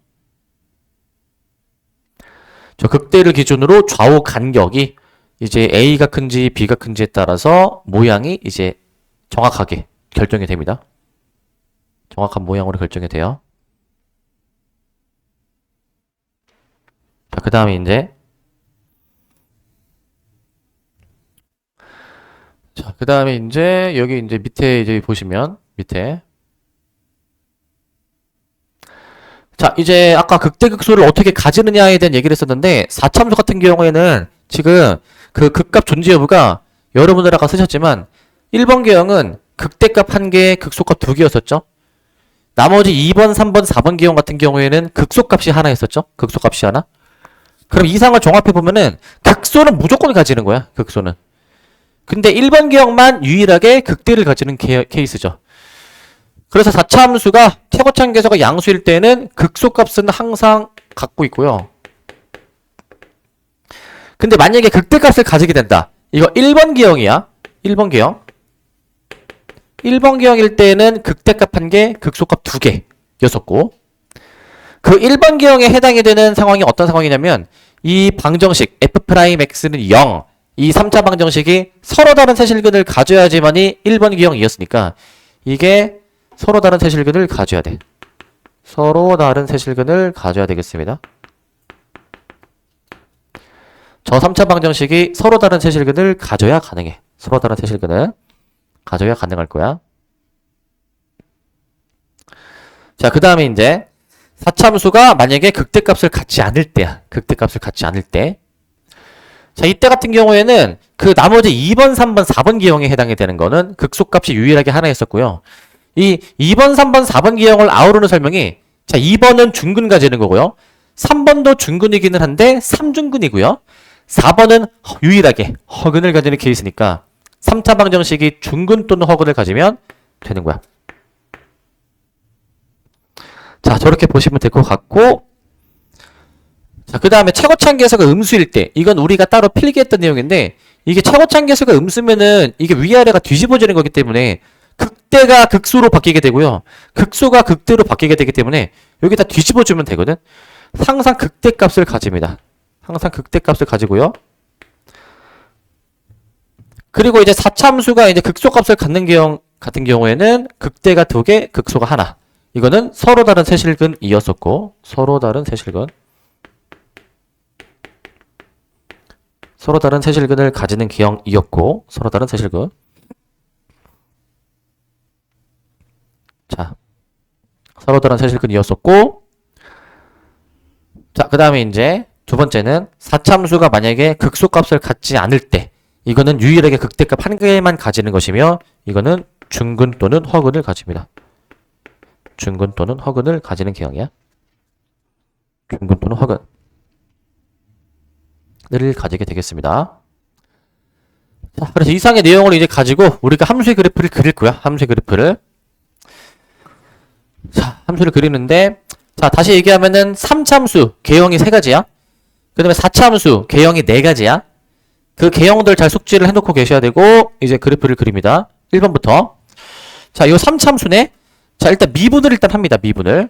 저 극대를 기준으로 좌우 간격이 이제 A가 큰지 B가 큰지에 따라서 모양이 이제 정확하게 결정이 됩니다. 정확한 모양으로 결정이 돼요. 자, 그 다음에 이제 여기 이제 밑에 이제 보시면 밑에 자, 이제 아까 극대극소를 어떻게 가지느냐에 대한 얘기를 했었는데 4차함수 같은 경우에는 지금 그 극값 존재 여부가 여러분들 아까 쓰셨지만 1번 기형은 극대값 1개, 극소값 2개였었죠. 나머지 2번, 3번, 4번 기형 같은 경우에는 극소값이 하나 있었죠. 극소값이 하나. 그럼 이상을 종합해보면은 극소는 무조건 가지는 거야. 극소는. 근데 1번 기형만 유일하게 극대를 가지는 케이스죠. 그래서 4차함수가 최고차함계수가 양수일 때는 극소값은 항상 갖고 있고요. 근데 만약에 극대값을 가지게 된다. 이거 1번 기형이야. 1번 기형. 1번 기형일 때는 극대값 1개, 극소값 2개였었고 그 1번 기형에 해당이 되는 상황이 어떤 상황이냐면 이 방정식 f'x는 0 이 3차 방정식이 서로 다른 세실근을 가져야지만이 1번 기형이었으니까 이게 서로 다른 세실근을 가져야 돼. 서로 다른 세실근을 가져야 되겠습니다. 저 3차 방정식이 서로 다른 세실근을 가져야 가능해. 서로 다른 세실근을 가져야 가능할 거야. 자, 그 다음에 이제 4차함수가 만약에 극대값을 갖지 않을 때야. 극대값을 갖지 않을 때. 자, 이때 같은 경우에는 그 나머지 2번, 3번, 4번 기형에 해당이 되는 거는 극소값이 유일하게 하나 있었고요. 이 2번, 3번, 4번 기형을 아우르는 설명이 자, 2번은 중근 가지는 거고요. 3번도 중근이기는 한데 3중근이고요. 4번은 유일하게 허근을 가지는 케이스니까 3차 방정식이 중근 또는 허근을 가지면 되는 거야. 자, 저렇게 보시면 될 것 같고 자, 그 다음에 최고차함계수가 음수일 때 이건 우리가 따로 필기했던 내용인데 이게 최고차함계수가 음수면은 이게 위아래가 뒤집어지는 거기 때문에 극대가 극소로 바뀌게 되고요. 극소가 극대로 바뀌게 되기 때문에 여기다 뒤집어주면 되거든. 항상 극대값을 가집니다. 항상 극대값을 가지고요. 그리고 이제 4차함수가 이제 극소값을 갖는 기형 같은 경우에는 극대가 2개, 극소가 하나. 이거는 서로 다른 세실근이었었고, 서로 다른 세실근. 서로 다른 세실근을 가지는 기형이었고, 서로 다른 세실근. 자, 서로 다른 세실근이었었고, 자, 그 다음에 이제 두 번째는 4차함수가 만약에 극소값을 갖지 않을 때, 이거는 유일하게 극대값 1개만 가지는 것이며 이거는 중근 또는 허근을 가집니다. 중근 또는 허근을 가지는 기형이야. 중근 또는 허근을 가지게 되겠습니다. 자, 그래서 이상의 내용을 이제 가지고 우리가 함수의 그래프를 그릴 거야. 함수의 그래프를. 자, 함수를 그리는데 자, 다시 얘기하면은 3차함수 개형이 3가지야. 그 다음에 4차함수 개형이 4가지야. 그 개형들 잘 숙지를 해놓고 계셔야 되고, 이제 그래프를 그립니다. 1번부터. 자, 요 3참수네. 자, 일단 미분을 일단 합니다. 미분을.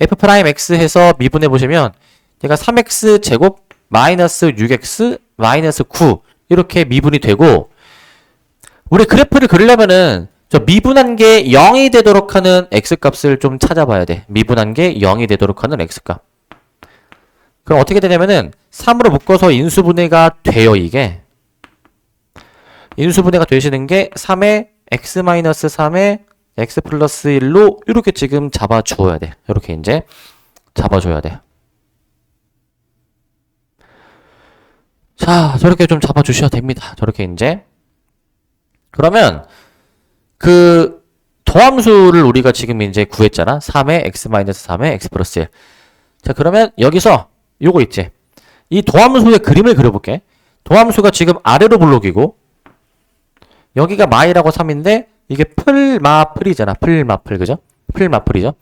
f'x 해서 미분해 보시면, 얘가 3x 제곱 마이너스 6x 마이너스 9 이렇게 미분이 되고, 우리 그래프를 그리려면은 저 미분한 게 0이 되도록 하는 x값을 좀 찾아봐야 돼. 미분한 게 0이 되도록 하는 x값. 그럼 어떻게 되냐면은 3으로 묶어서 인수분해가 돼요, 이게. 인수분해가 되시는 게 3에 x-3에 x 플러스 1로 이렇게 지금 잡아주어야 돼. 이렇게 이제 잡아줘야 돼. 자, 저렇게 좀 잡아주셔야 됩니다. 저렇게 이제. 그러면 그 도함수를 우리가 지금 이제 구했잖아. 3에 x-3에 x 플러스 1. 자, 그러면 여기서 요거 있지. 이 도함수의 그림을 그려볼게. 도함수가 지금 아래로 블록이고, 여기가 마이라고 3인데, 이게 풀마풀이잖아. 풀마풀, 그죠? 풀마풀이죠.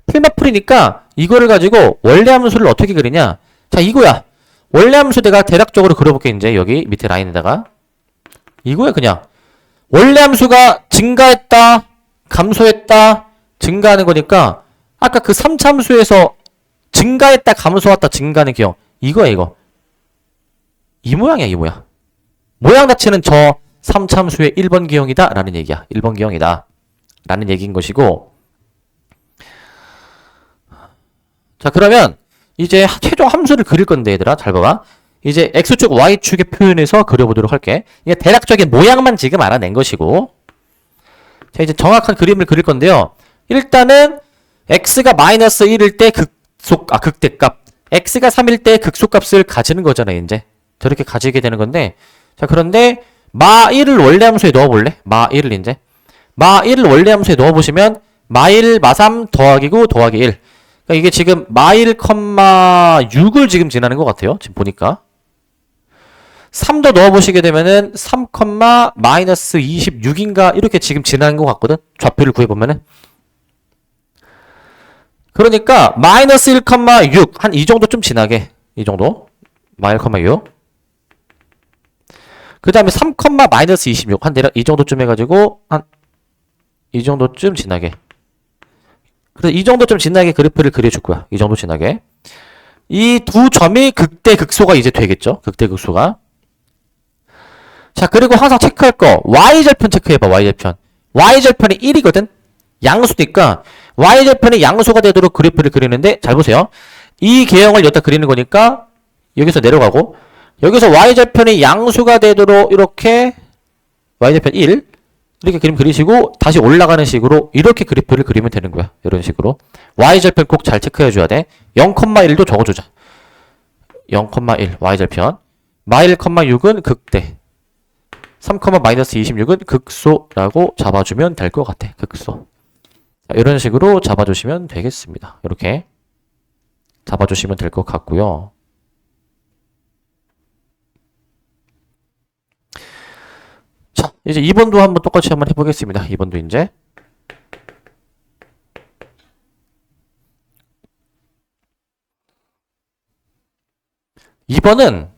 풀마풀이니까 이거를 가지고 원래 함수를 어떻게 그리냐? 자, 이거야. 원래 함수 내가 대략적으로 그려볼게. 이제 여기 밑에 라인에다가. 이거야, 그냥. 원래 함수가 증가했다, 감소했다, 증가하는 거니까, 아까 그 3참수에서 증가했다, 감소했다, 증가하는 기형. 이거야, 이거. 이 모양이야, 이 모양. 모양 자체는 저 3참수의 1번 기형이다, 라는 얘기야. 1번 기형이다. 라는 얘기인 것이고. 자, 그러면, 이제 최종 함수를 그릴 건데, 얘들아. 잘 봐봐. 이제 X축, Y축의 표현에서 그려보도록 할게. 이게 대략적인 모양만 지금 알아낸 것이고. 자, 이제 정확한 그림을 그릴 건데요. 일단은, X가 마이너스 1일 때 극대값. X가 3일 때 극소값을 가지는 거잖아요, 이제. 저렇게 가지게 되는 건데. 자, 그런데, 마 1을 원래 함수에 넣어볼래? 마 1을 이제. 마 1을 원래 함수에 넣어보시면, 마 1, 마 3 더하기 9 더하기 1. 그러니까 이게 지금 마 1, 6을 지금 지나는 것 같아요. 지금 보니까. 3도 넣어보시게 되면은 3, 마이너스 26인가 이렇게 지금 지나는 것 같거든. 좌표를 구해보면은. 그러니까 마이너스 1, 6 한 이 정도 좀 지나게. 이 정도. 마 1, 6. 그 다음에 3, 마이너스 26 한 대략 이 정도쯤 해가지고 한 이 정도쯤 지나게. 그래서 이 정도쯤 지나게 그래프를 그려줄 거야. 이 정도 지나게. 이 두 점이 극대 극소가 이제 되겠죠. 극대 극소가. 자, 그리고 항상 체크할 거 Y절편 체크해봐. Y절편. Y절편이 1이거든. 양수니까 Y절편이 양수가 되도록 그래프를 그리는데 잘 보세요. 이 개형을 여기다 그리는 거니까 여기서 내려가고 여기서 Y절편이 양수가 되도록 이렇게 Y절편 1 이렇게 그림 그리시고 다시 올라가는 식으로 이렇게 그래프를 그리면 되는 거야. 이런 식으로. Y절편 꼭 잘 체크해줘야 돼. 0,1도 적어주자. 0,1 Y절편. 마 1, 6은 극대. 3, 마이너스 26은 극소라고 잡아주면 될 것 같아. 극소. 자, 이런 식으로 잡아주시면 되겠습니다. 이렇게 잡아주시면 될 것 같고요. 자, 이제 2번도 한번 똑같이 한번 해보겠습니다. 2번도 이제. (2번은)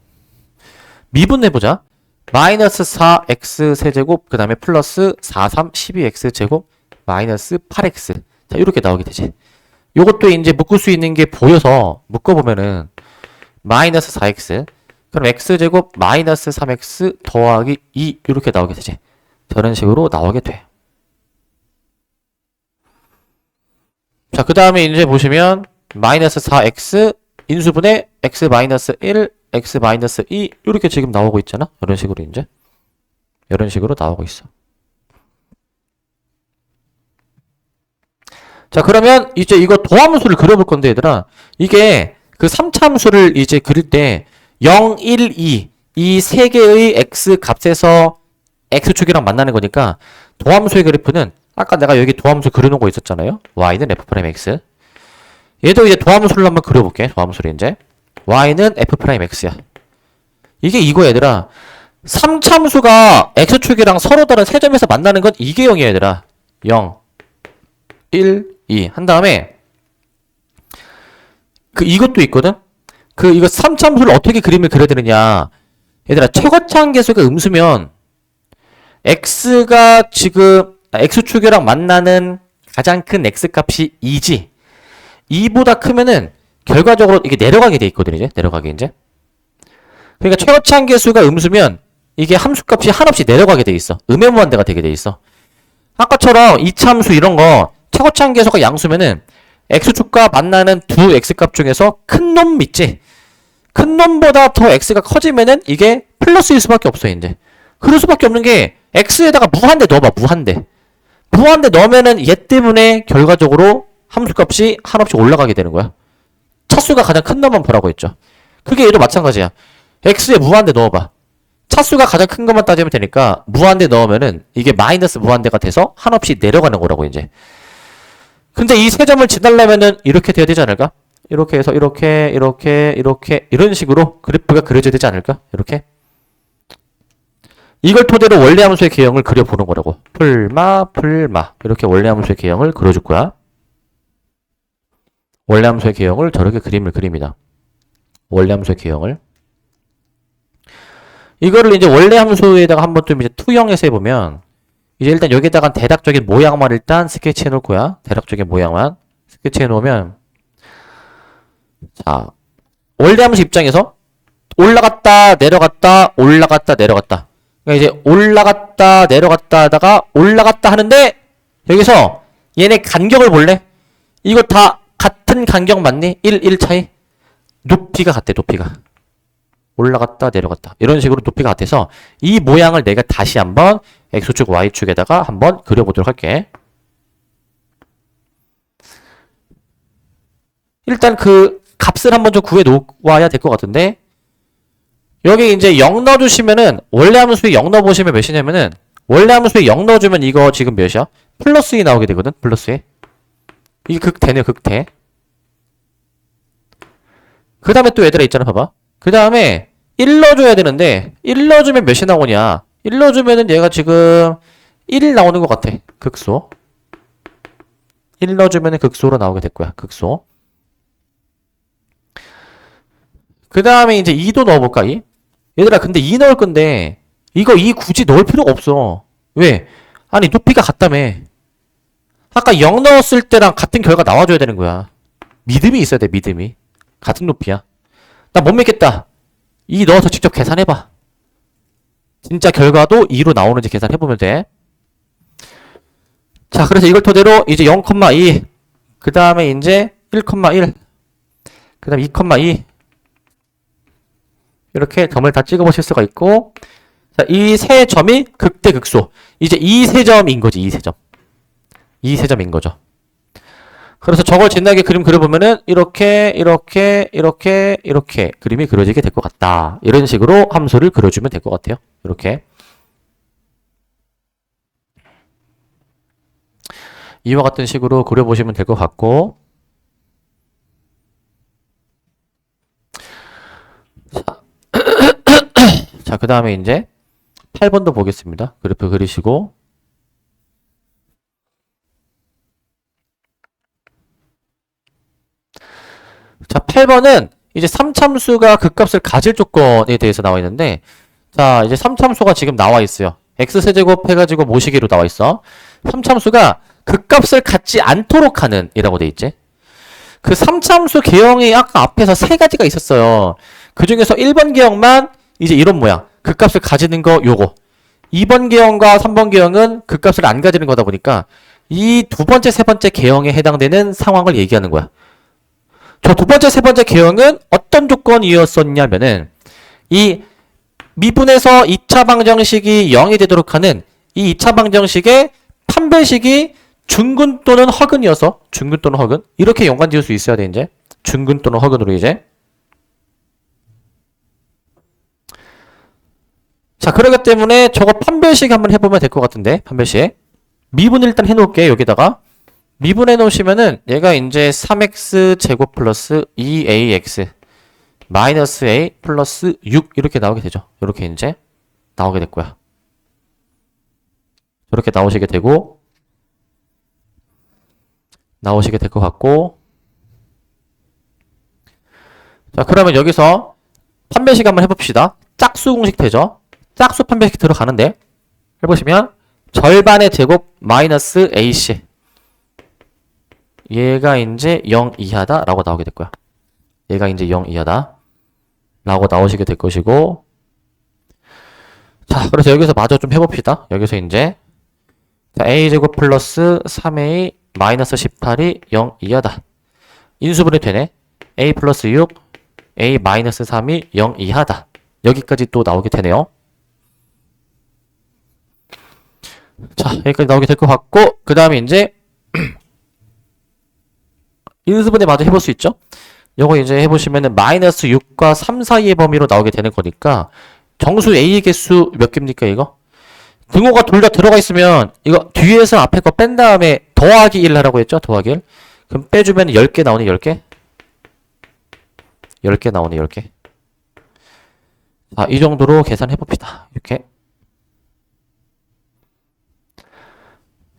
미분해보자. 마이너스 4x 세제곱 그 다음에 플러스 4, 3, 12x 제곱 마이너스 8x. 자, 이렇게 나오게 되지. 요것도 이제 묶을 수 있는 게 보여서 묶어보면은 마이너스 4x 그럼 x제곱 마이너스 3x 더하기 2 이렇게 나오게 되지. 저런 식으로 나오게 돼. 자, 그 다음에 이제 보시면 마이너스 4x 인수분해 x 마이너스 1 x 마이너스 2 이렇게 지금 나오고 있잖아. 이런 식으로 이제 이런 식으로 나오고 있어. 자, 그러면 이제 이거 도함수를 그려볼 건데 얘들아, 이게 그 3참수를 이제 그릴 때 0, 1, 2 이 세 개의 x 값에서 x축이랑 만나는 거니까 도함수의 그래프는 아까 내가 여기 도함수 그려놓은 거 있었잖아요. y는 f'x. 얘도 이제 도함수를 한번 그려볼게. 도함수를 이제 y는 f'x야. 이게 이거 얘들아. 3참수가 x축이랑 서로 다른 세 점에서 만나는 건 이게 0이야 얘들아. 0, 1, 2 한 다음에 그 이것도 있거든. 그 이거 3참수를 어떻게 그림을 그려야 되느냐. 얘들아, 최고차항 계수가 음수면 x가 지금 x축이랑 만나는 가장 큰 x값이 2지. 2보다 크면은 결과적으로 이게 내려가게 돼 있거든, 이제. 내려가게, 이제. 그러니까 최고차항 계수가 음수면 이게 함수값이 한없이 내려가게 돼 있어. 음의 무한대가 되게 돼 있어. 아까처럼 이차함수 이런 거 최고차항 계수가 양수면은 x축과 만나는 두 x값 중에서 큰 놈 있지? 큰 놈보다 더 x가 커지면은 이게 플러스일 수밖에 없어, 이제. 그럴 수밖에 없는 게 x에다가 무한대 넣어봐, 무한대. 무한대 넣으면은 얘 때문에 결과적으로 함수값이 한없이 올라가게 되는 거야. 차수가 가장 큰 놈만 보라고 했죠. 그게 얘도 마찬가지야. x에 무한대 넣어봐. 차수가 가장 큰 것만 따지면 되니까 무한대 넣으면은 이게 마이너스 무한대가 돼서 한없이 내려가는 거라고, 이제. 근데 이 세 점을 지나려면은 이렇게 돼야 되지 않을까? 이렇게 해서 이렇게 이런 식으로 그래프가 그려져야 되지 않을까? 이렇게. 이걸 토대로 원래함수의 개형을 그려보는 거라고. 풀마 이렇게 원래함수의 개형을 그려줄 거야. 원래함수의 개형을 저렇게 그림을 그립니다. 원래함수의 개형을. 이거를 이제 원래함수에다가 한번 좀 이제 투영해서 해보면 이제 일단 여기다가 대략적인 모양만 일단 스케치해 놓을 거야. 대략적인 모양만 스케치해 놓으면, 자, 원래함수 입장에서 올라갔다 내려갔다 올라갔다 내려갔다. 그러니까 이제 올라갔다 내려갔다 하다가 올라갔다 하는데 여기서 얘네 간격을 볼래? 이거 다 같은 간격 맞니? 1 차이? 높이가 같대, 높이가. 올라갔다 내려갔다 이런 식으로 높이가 같아서 이 모양을 내가 다시 한번 x축 y축에다가 한번 그려보도록 할게. 일단 그 값을 한번 좀 구해 놓아야 될 것 같은데, 여기 이제 0 넣어주시면은 원래 함수에 0 넣어보시면 몇이냐면은 원래 함수에 0 넣어주면 이거 지금 몇이야? 플러스 2 나오게 되거든. 플러스 2. 이게 극대네요, 극대. 그 다음에 또 얘들아 있잖아, 봐봐. 그 다음에 1 넣어줘야 되는데 1 넣어주면 몇이 나오냐? 1 넣어주면은 얘가 지금 1 나오는 것 같아. 극소. 1 넣어주면은 극소로 나오게 될 거야. 극소. 그 다음에 이제 2도 넣어볼까? 2? 얘들아, 근데 2 넣을 건데 이거 2 굳이 넣을 필요가 없어. 왜? 아니, 높이가 같다며. 아까 0 넣었을 때랑 같은 결과 나와줘야 되는 거야. 믿음이 있어야 돼, 믿음이. 같은 높이야. 나 못 믿겠다. 2 넣어서 직접 계산해봐. 진짜 결과도 2로 나오는지 계산해보면 돼. 자, 그래서 이걸 토대로 이제 0,2, 그 다음에 이제 1,1, 그 다음에 2,2 이렇게 점을 다 찍어보실 수가 있고, 자, 이 세 점이 극대 극소. 이제 이 세 점인 거지, 이 세 점. 이 세 점인 거죠. 그래서 저걸 진하게 그림 그려보면은 이렇게 그림이 그려지게 될 것 같다. 이런 식으로 함수를 그려주면 될 것 같아요. 이렇게. 이와 같은 식으로 그려보시면 될 것 같고, 자, 그 다음에 이제 8번도 보겠습니다. 그래프 그리시고, 자, 8번은 이제 3참수가 극값을 가질 조건에 대해서 나와 있는데, 자, 이제 3참수가 지금 나와 있어요. x세제곱 해가지고 모시기로 나와 있어. 3참수가 극값을 갖지 않도록 하는 이라고 돼 있지. 그 3참수 개형이 아까 앞에서 세 가지가 있었어요. 그 중에서 1번 개형만 이제 이런 모양. 극값을 가지는 거 요거. 2번 개형과 3번 개형은 극값을 안 가지는 거다 보니까 이 두 번째, 세 번째 개형에 해당되는 상황을 얘기하는 거야. 저 두 번째, 세 번째 개형은 어떤 조건이었었냐면은 이 미분에서 2차 방정식이 0이 되도록 하는 이 2차 방정식의 판별식이 중근 또는 허근이어서 중근 또는 허근 이렇게 연관 지을 수 있어야 돼. 이제 중근 또는 허근으로 이제. 자, 그러기 때문에 저거 판별식 한번 해보면 될 것 같은데. 판별식 미분 일단 해놓을게. 여기다가 미분해 놓으시면은 얘가 이제 3x 제곱 플러스 2ax 마이너스 a 플러스 6 이렇게 나오게 되죠. 이렇게 이제 나오게 될 거야. 이렇게 나오시게 되고 나오시게 될 것 같고, 자, 그러면 여기서 판별식 한번 해봅시다. 짝수 공식 되죠? 짝수 판별식 들어가는데 해보시면 절반의 제곱 마이너스 AC 얘가 이제 0 이하다 라고 나오게 될 거야. 얘가 이제 0 이하다 라고 나오시게 될 것이고, 자 그래서 여기서 마저 좀 해봅시다. 여기서 이제 a제곱 플러스 3a 마이너스 18이 0 이하다. 인수분해 되네. a 플러스 6 a 마이너스 3이 0 이하다. 여기까지 또 나오게 되네요. 자 여기까지 나오게 될 것 같고, 그 다음에 이제 인수분해 마저 해볼 수 있죠. 요거 이제 해보시면은 마이너스 6과 3 사이의 범위로 나오게 되는 거니까 정수 A의 개수 몇 개입니까 이거? 등호가 둘 다 들어가 있으면 이거 뒤에서 앞에 거 뺀 다음에 더하기 1 하라고 했죠? 더하기 1. 그럼 빼주면 10개 나오네. 10개? 10개 나오네. 10개. 자, 이 정도로 계산해봅시다. 이렇게.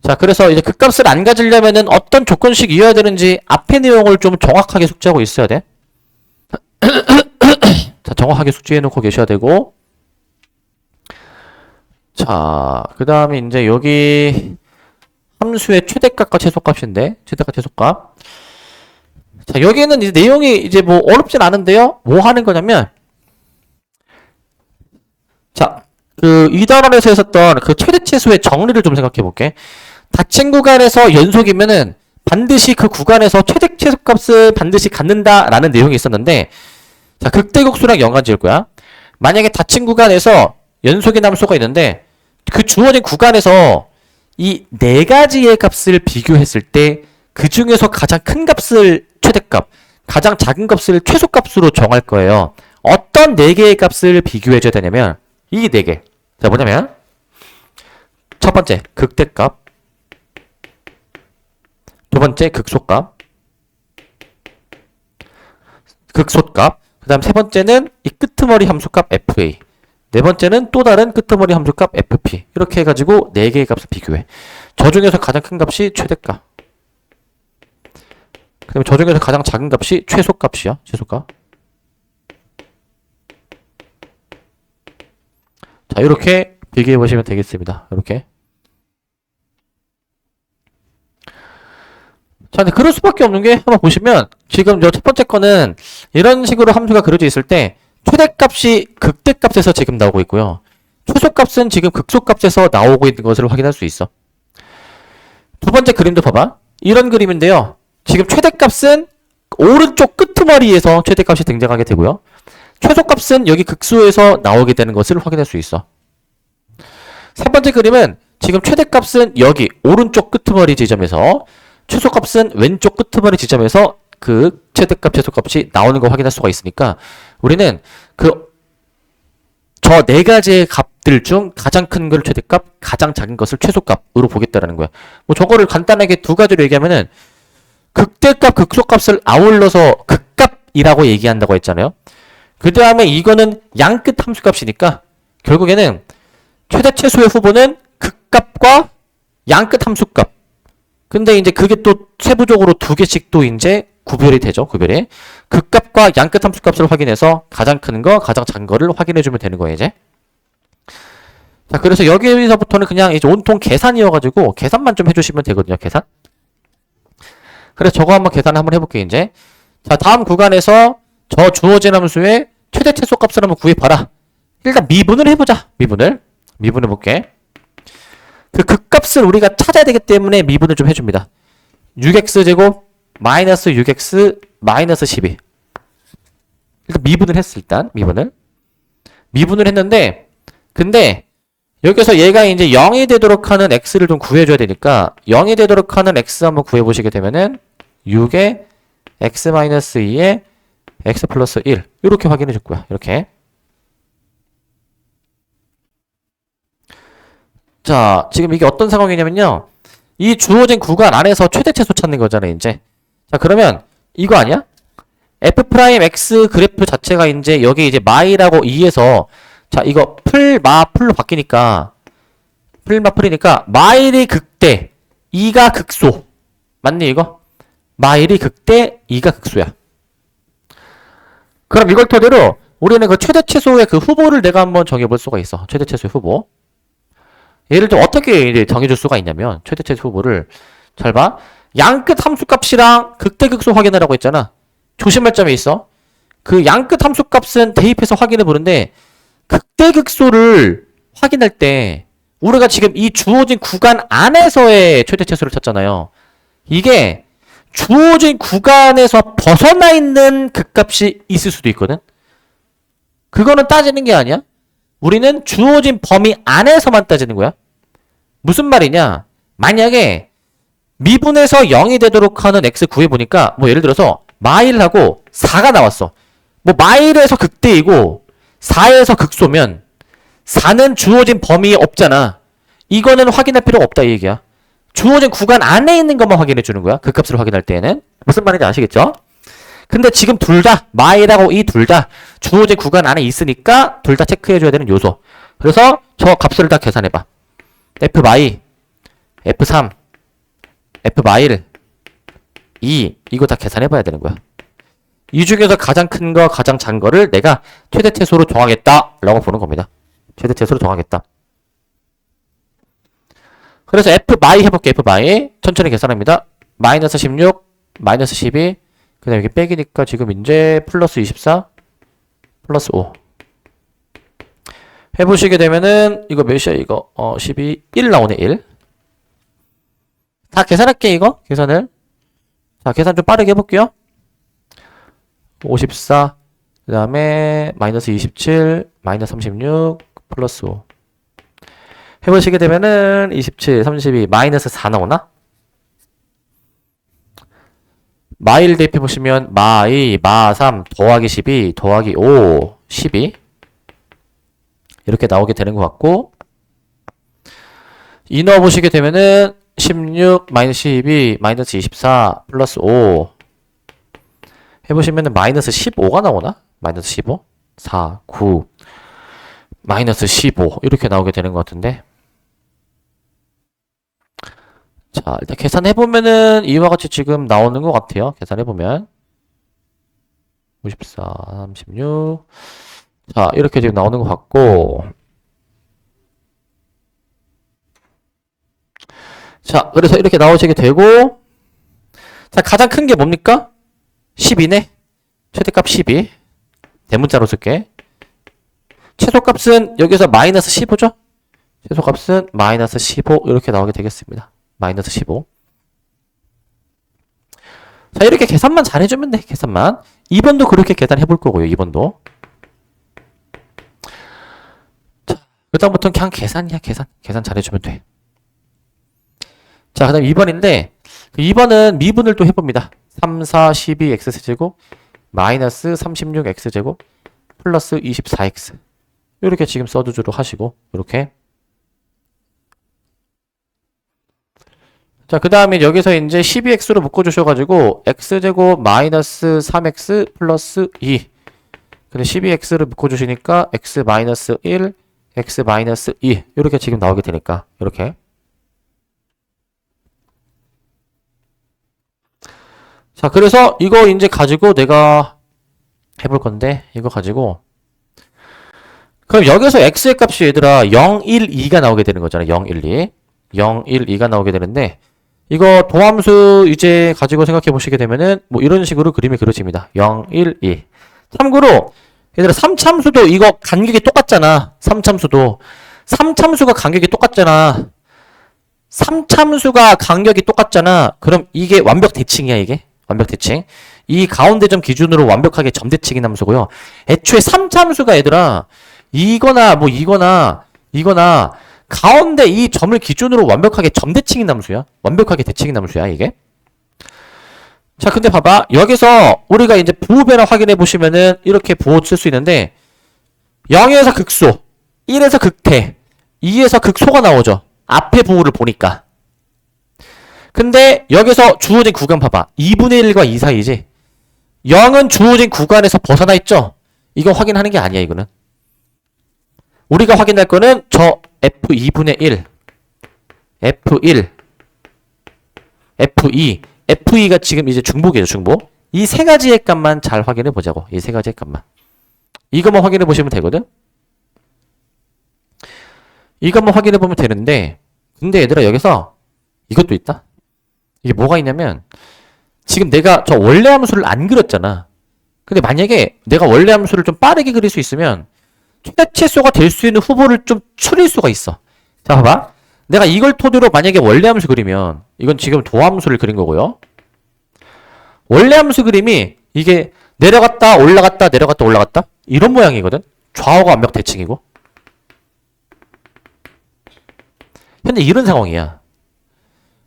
자, 그래서 이제 극값을 안 가지려면은 어떤 조건식 이어야 되는지 앞의 내용을 좀 정확하게 숙지하고 있어야 돼. 자, 정확하게 숙지해놓고 계셔야 되고. 자, 그 다음에 이제 여기 함수의 최대값과 최소값인데, 최대값, 최소값. 자, 여기에는 이제 내용이 이제 뭐 어렵진 않은데요. 뭐 하는 거냐면, 자, 그 2단원에서 했었던 그 최대 최소의 정리를 좀 생각해 볼게. 닫힌 구간에서 연속이면은 반드시 그 구간에서 최대 최소값을 반드시 갖는다라는 내용이 있었는데, 자, 극대극소랑 연관 지을 거야. 만약에 닫힌 구간에서 연속의 함수가 있는데 그 주어진 구간에서 이 네 가지의 값을 비교했을 때 그 중에서 가장 큰 값을 최대값, 가장 작은 값을 최소값으로 정할 거예요. 어떤 네 개의 값을 비교해줘야 되냐면 이 네 개. 자, 뭐냐면 첫 번째 극대값, 두 번째 극소값, 극소값, 그 다음 세 번째는 이 끄트머리 함수값 FA, 네 번째는 또 다른 끄트머리 함수값 FP. 이렇게 해가지고 네 개의 값을 비교해. 저 중에서 가장 큰 값이 최대값, 그 다음에 저 중에서 가장 작은 값이 최소값이야. 최소값. 자, 이렇게 비교해 보시면 되겠습니다. 이렇게. 자, 근데 그럴 수밖에 없는 게 한번 보시면 지금 저 첫 번째 거는 이런 식으로 함수가 그려져 있을 때 최대값이 극대값에서 지금 나오고 있고요. 최소값은 지금 극소값에서 나오고 있는 것을 확인할 수 있어. 두 번째 그림도 봐봐. 이런 그림인데요. 지금 최대값은 오른쪽 끄트머리에서 최대값이 등장하게 되고요. 최소값은 여기 극소에서 나오게 되는 것을 확인할 수 있어. 세 번째 그림은 지금 최대값은 여기 오른쪽 끄트머리 지점에서, 최소값은 왼쪽 끄트머리 지점에서 그 최대값, 최소값이 나오는 걸 확인할 수가 있으니까 우리는 그 저 네 가지의 값들 중 가장 큰 걸 최대값, 가장 작은 것을 최소값으로 보겠다라는 거야. 뭐 저거를 간단하게 두 가지로 얘기하면은 극대값, 극소값을 아울러서 극값이라고 얘기한다고 했잖아요. 그 다음에 이거는 양끝 함수값이니까 결국에는 최대 최소의 후보는 극값과 양끝 함수값. 근데 이제 그게 또 세부적으로 두 개씩 또 이제 구별이 되죠. 구별이. 극값과 양끝 함수값을 확인해서 가장 큰 거, 가장 작은 거를 확인해 주면 되는 거예요, 이제. 자, 그래서 여기서부터는 그냥 이제 온통 계산이어가지고 계산만 좀 해주시면 되거든요, 계산. 그래서 저거 한번 계산 한번 해볼게요, 이제. 자, 다음 구간에서 저 주어진 함수의 최대 최소 값을 한번 구해봐라. 일단 미분을 해보자. 미분해볼게. 그 극값을 우리가 찾아야 되기 때문에 미분을 좀 해줍니다. 6x제곱 마이너스 6x 마이너스 12. 일단 미분을 했어. 일단 미분을 했는데, 근데 여기서 얘가 이제 0이 되도록 하는 x를 좀 구해줘야 되니까 0이 되도록 하는 x 한번 구해보시게 되면은 6에 x 마이너스 2에 x 플러스 1 이렇게 확인해 줄 거야. 이렇게. 자, 지금 이게 어떤 상황이냐면요. 이 주어진 구간 안에서 최대 최소 찾는 거잖아요, 이제. 자, 그러면 이거 아니야? f'x 그래프 자체가 이제 여기 이제 마이라고 2에서, 자, 이거 풀로 바뀌니까 풀이니까 마일이 극대, 2가 극소. 맞니 이거? 마일이 극대, 2가 극소야. 그럼 이걸 토대로 우리는 그 최대 최소의 그 후보를 내가 한번 정해볼 수가 있어. 최대 최소의 후보. 예를 들어 어떻게 이제 정해줄 수가 있냐면 최대 최소 후보를 잘 봐. 양끝 함수값이랑 극대극소 확인하라고 했잖아. 조심할 점이 있어. 그 양끝 함수값은 대입해서 확인해 보는데 극대극소를 확인할 때 우리가 지금 이 주어진 구간 안에서의 최대 최소를 찾잖아요. 이게 주어진 구간에서 벗어나 있는 극값이 있을 수도 있거든. 그거는 따지는 게 아니야. 우리는 주어진 범위 안에서만 따지는 거야. 무슨 말이냐? 만약에 미분에서 0이 되도록 하는 x 구해보니까 뭐 예를 들어서 마일하고 4가 나왔어. 뭐 마일에서 극대이고 4에서 극소면 4는 주어진 범위에 없잖아. 이거는 확인할 필요가 없다 이 얘기야. 주어진 구간 안에 있는 것만 확인해 주는 거야. 그 값을 확인할 때에는. 무슨 말인지 아시겠죠? 근데 지금 둘 다 마일하고 이 둘 다 주어진 구간 안에 있으니까 둘 다 체크해 줘야 되는 요소. 그래서 저 값을 다 계산해 봐. f 마이, f3, f 마일, 2 이거 다 계산해 봐야 되는 거야. 이 중에서 가장 큰 거, 가장 작은 거를 내가 최대 최소로 정하겠다 라고 보는 겁니다. 최대 최소로 정하겠다. 그래서 f 마이 해볼게. f 마이 천천히 계산합니다. 마이너스 16, 마이너스 12, 그 다음에 여기 빼기니까 지금 이제 플러스 24, 플러스 5 해보시게 되면은 이거 몇이야 이거 12, 1 나오네 1. 다 계산할게 이거 계산을. 자 계산 좀 빠르게 해볼게요. 54, 그 다음에 마이너스 27, 마이너스 36, 플러스 5 해보시게 되면은 27, 32, 마이너스 4 나오나? 마일 대입해보시면 마이, 마3 더하기 12 더하기 5, 12 이렇게 나오게 되는 것 같고 이 넣어보시게 되면은 16, 마이너스 12, 마이너스 24, 플러스 5 해보시면은 마이너스 15가 나오나? 마이너스 15? 4, 9 마이너스 15 이렇게 나오게 되는 것 같은데 자 일단 계산해보면은 이와 같이 지금 나오는 것 같아요. 계산해보면 54, 36 자 이렇게 지금 나오는 것 같고 자 그래서 이렇게 나오시게 되고 자 가장 큰 게 뭡니까? 12네. 최대값 12 대문자로 쓸게. 최소값은 여기서 마이너스 15죠? 최소값은 마이너스 15 이렇게 나오게 되겠습니다. 마이너스 15 자 이렇게 계산만 잘해주면 돼. 계산만 2번도 그렇게 계산해 볼 거고요. 2번도 자 그다음부터는 그냥 계산이야. 계산 잘해주면 돼. 자 그 다음 2번인데 2번은 미분을 또 해봅니다. 3, 4, 12 x제곱 마이너스 36 x제곱 플러스 24x 이렇게 지금 써주도록 하시고 이렇게 자 그 다음에 여기서 이제 12x로 묶어주셔가지고 x제곱 마이너스 3x 플러스 2 근데 12x를 묶어주시니까 x 마이너스 1 x 마이너스 2 이렇게 지금 나오게 되니까 이렇게 자 그래서 이거 이제 가지고 내가 해볼 건데 이거 가지고 그럼 여기서 x의 값이 얘들아 0, 1, 2가 나오게 되는 거잖아. 0, 1, 2 0, 1, 2가 나오게 되는데 이거 도함수 이제 가지고 생각해 보시게 되면은 뭐 이런 식으로 그림이 그려집니다. 0, 1, 2 참고로 얘들아 3참수도 이거 간격이 똑같잖아. 3참수가 간격이 똑같잖아. 3참수가 간격이 똑같잖아. 그럼 이게 완벽 대칭이야 이게. 완벽 대칭. 이 가운데 점 기준으로 완벽하게 점대칭인 함수고요. 애초에 3참수가 얘들아 이거나 뭐 이거나 가운데 이 점을 기준으로 완벽하게 점대칭인 함수야. 완벽하게 대칭인 함수야 이게. 자 근데 봐봐 여기서 우리가 이제 부호배라 확인해 보시면은 이렇게 부호 쓸 수 있는데 0에서 극소 1에서 극대 2에서 극소가 나오죠. 앞에 부호를 보니까. 근데 여기서 주어진 구간 봐봐. 2분의 1과 2 사이지. 0은 주어진 구간에서 벗어나 있죠. 이거 확인하는 게 아니야 이거는. 우리가 확인할 거는 저 f2분의 1 f1 f2 f2가 지금 이제 중복이에요. 중복. 이 세 가지의 값만 잘 확인해 보자고. 이 세 가지의 값만. 이것만 확인해 보시면 되거든. 이것만 확인해 보면 되는데, 근데 얘들아 여기서 이것도 있다. 이게 뭐가 있냐면 지금 내가 저 원래 함수를 안 그렸잖아. 근데 만약에 내가 원래 함수를 좀 빠르게 그릴 수 있으면 최대 최소가 될 수 있는 후보를 좀 추릴 수가 있어. 자, 봐봐. 내가 이걸 토대로 만약에 원래 함수 그리면 이건 지금 도함수를 그린 거고요. 원래 함수 그림이 이게 내려갔다 올라갔다 내려갔다 올라갔다 이런 모양이거든. 좌우가 완벽 대칭이고. 현재 이런 상황이야.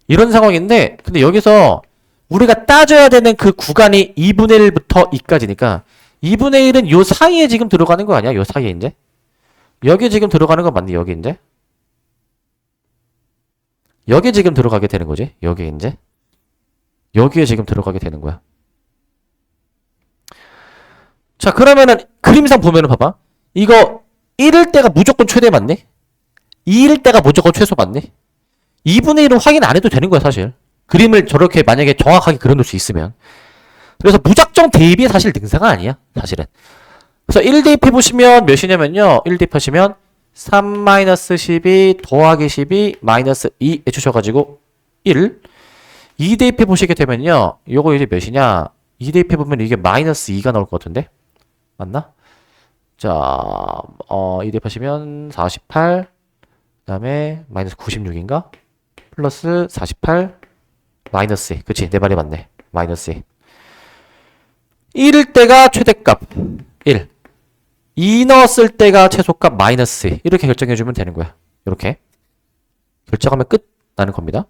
이런 상황인데 근데 여기서 우리가 따져야 되는 그 구간이 2분의 1부터 2까지니까 2분의 1은 요 사이에 지금 들어가는 거 아니야? 요 사이에 이제? 여기 지금 들어가는 거 맞니? 여기 이제? 여기 지금 들어가게 되는 거지? 여기 이제? 여기에 지금 들어가게 되는 거야. 자, 그러면은 그림상 보면은 봐봐. 이거 1일 때가 무조건 최대 맞니? 2일 때가 무조건 최소 맞니? 2분의 1은 확인 안 해도 되는 거야, 사실. 그림을 저렇게 만약에 정확하게 그려놓을 수 있으면. 그래서 무작정 대입이 사실 능사가 아니야, 사실은. 그래서 1 대입해보시면 몇이냐면요. 1 대입하시면 3-12 더하기 12 마이너스 2 해주셔가지고 1. 2 대입해보시게 되면요. 요거 이제 몇이냐. 2 대입해보면 이게 마이너스 2가 나올 것 같은데? 맞나? 자, 2 대입하시면 48, 그 다음에 마이너스 96인가? 플러스 48, 마이너스 2. 그치, 내 말이 맞네. 마이너스 2. 1일 때가 최대값 1. 2 넣었을 때가 최소값 마이너스 2. 이렇게 결정해주면 되는 거야. 이렇게. 결정하면 끝 나는 겁니다.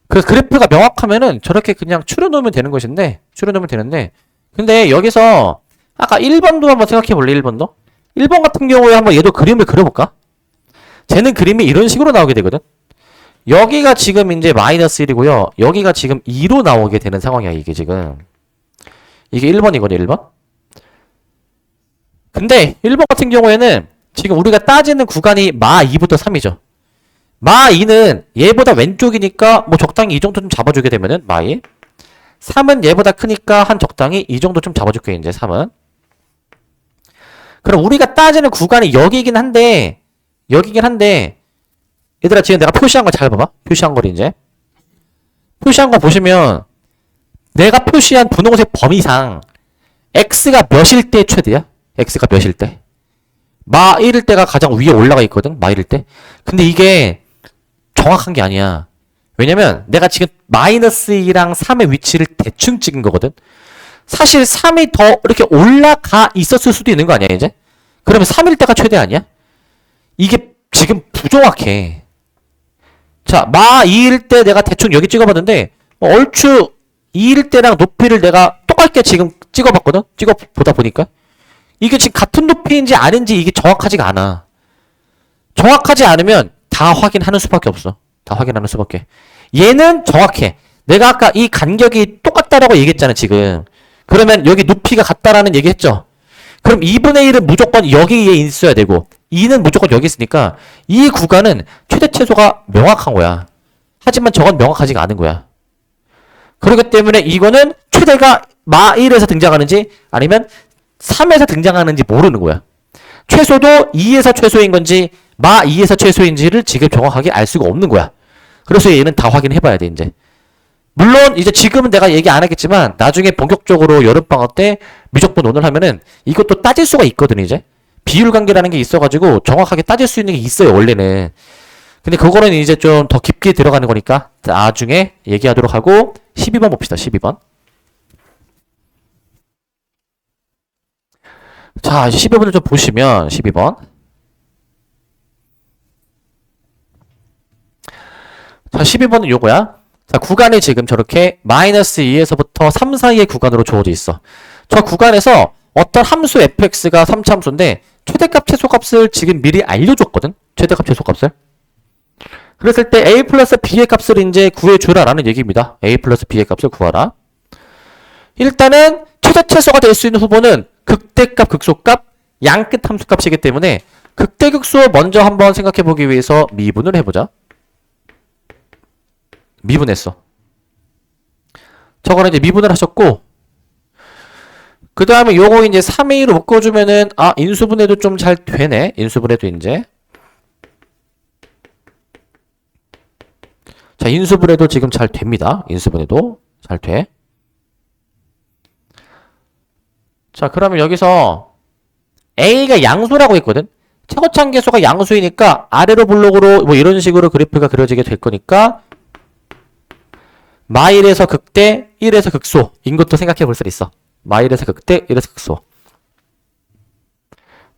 그래서 그래프가 명확하면은 저렇게 그냥 추려놓으면 되는 것인데, 추려놓으면 되는데, 근데 여기서 아까 1번도 한번 생각해 볼래, 1번도? 1번 같은 경우에 한번 얘도 그림을 그려볼까? 쟤는 그림이 이런 식으로 나오게 되거든? 여기가 지금 이제 마이너스 1이고요. 여기가 지금 2로 나오게 되는 상황이야, 이게 지금. 이게 1번이거든, 1번? 근데 1번 같은 경우에는 지금 우리가 따지는 구간이 마 2부터 3이죠. 마 2는 얘보다 왼쪽이니까 뭐 적당히 이 정도 좀 잡아주게 되면은 마 2. 3은 얘보다 크니까 한 적당히 이 정도 좀 잡아줄게, 이제 3은. 그럼 우리가 따지는 구간이 여기긴 한데, 얘들아, 지금 내가 표시한 거 잘 봐봐. 표시한 거를 이제. 표시한 거 보시면, 내가 표시한 분홍색 범위상, x가 몇일 때 최대야? x가 몇일 때? 마 1일 때가 가장 위에 올라가 있거든? 마 1일 때. 근데 이게 정확한 게 아니야. 왜냐면, 내가 지금 마이너스 2랑 3의 위치를 대충 찍은 거거든? 사실 3이 더 이렇게 올라가 있었을 수도 있는 거 아니야, 이제? 그러면 3일 때가 최대 아니야? 이게 지금 부정확해. 자, 마 2일 때 내가 대충 여기 찍어봤는데, 얼추 2일 때랑 높이를 내가 똑같게 지금 찍어봤거든? 찍어보다 보니까. 이게 지금 같은 높이인지 아닌지 이게 정확하지가 않아. 정확하지 않으면 다 확인하는 수밖에 없어. 다 확인하는 수밖에. 얘는 정확해. 내가 아까 이 간격이 똑같다라고 얘기했잖아, 지금. 그러면 여기 높이가 같다라는 얘기 했죠? 그럼 2분의 1은 무조건 여기에 있어야 되고 2는 무조건 여기 있으니까 이 구간은 최대 최소가 명확한 거야. 하지만 저건 명확하지가 않은 거야. 그렇기 때문에 이거는 최대가 마 1에서 등장하는지 아니면 3에서 등장하는지 모르는 거야. 최소도 2에서 최소인 건지 마 2에서 최소인지를 지금 정확하게 알 수가 없는 거야. 그래서 얘는 다 확인해봐야 돼, 이제. 물론 이제 지금은 내가 얘기 안 하겠지만 나중에 본격적으로 여름방학 때 미적분 논을 하면은 이것도 따질 수가 있거든, 이제. 비율관계라는 게 있어가지고 정확하게 따질 수 있는 게 있어요, 원래는. 근데 그거는 이제 좀 더 깊게 들어가는 거니까 나중에 얘기하도록 하고 12번 봅시다, 12번. 자, 이제 12번을 좀 보시면 12번. 자, 12번은 요거야. 자, 구간이 지금 저렇게 마이너스 2에서부터 3 사이의 구간으로 주어져 있어. 저 구간에서 어떤 함수 fx가 3차 함수인데 최대값 최소값을 지금 미리 알려줬거든? 최대값 최소값을. 그랬을 때 a 플러스 b의 값을 이제 구해주라 라는 얘기입니다. a 플러스 b의 값을 구하라. 일단은 최대 최소가 될 수 있는 후보는 극대값 극소값 양끝 함수값이기 때문에 극대극소 먼저 한번 생각해보기 위해서 미분을 해보자. 미분했어. 저거는 이제 미분을 하셨고 그 다음에 요거 이제 3A로 묶어주면은, 아, 인수분해도 좀 잘 되네. 인수분해도 이제. 자, 인수분해도 지금 잘 됩니다. 인수분해도 잘 돼. 자, 그러면 여기서 A가 양수라고 했거든? 최고차항계수가 양수이니까 아래로 블록으로 뭐 이런 식으로 그래프가 그려지게 될 거니까 마일에서 극대, 1에서 극소인 것도 생각해 볼 수 있어. 마일에서 극대, 1에서 극소.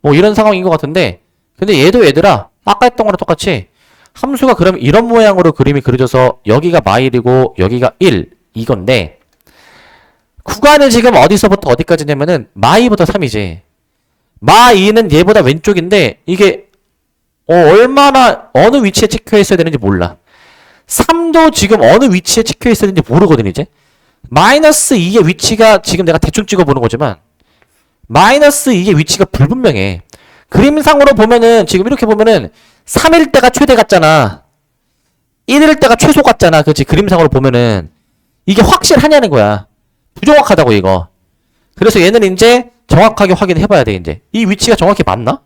뭐 이런 상황인 것 같은데, 근데 얘도 얘들아, 아까 했던 거랑 똑같이 함수가 그럼 이런 모양으로 그림이 그려져서 여기가 마일이고 여기가 1 이건데, 구간은 지금 어디서부터 어디까지냐면은 마이부터 3이지. 마2는 얘보다 왼쪽인데 이게 얼마나 어느 위치에 찍혀 있어야 되는지 몰라. 3도 지금 어느 위치에 찍혀 있어야 되는지 모르거든 이제. 마이너스 2의 위치가 지금 내가 대충 찍어보는 거지만 마이너스 2의 위치가 불분명해. 그림상으로 보면은 지금 이렇게 보면은 3일 때가 최대 같잖아. 1일 때가 최소 같잖아. 그렇지? 그림상으로 보면은 이게 확실하냐는 거야. 부정확하다고 이거. 그래서 얘는 이제 정확하게 확인해봐야 돼 이제. 이 위치가 정확히 맞나?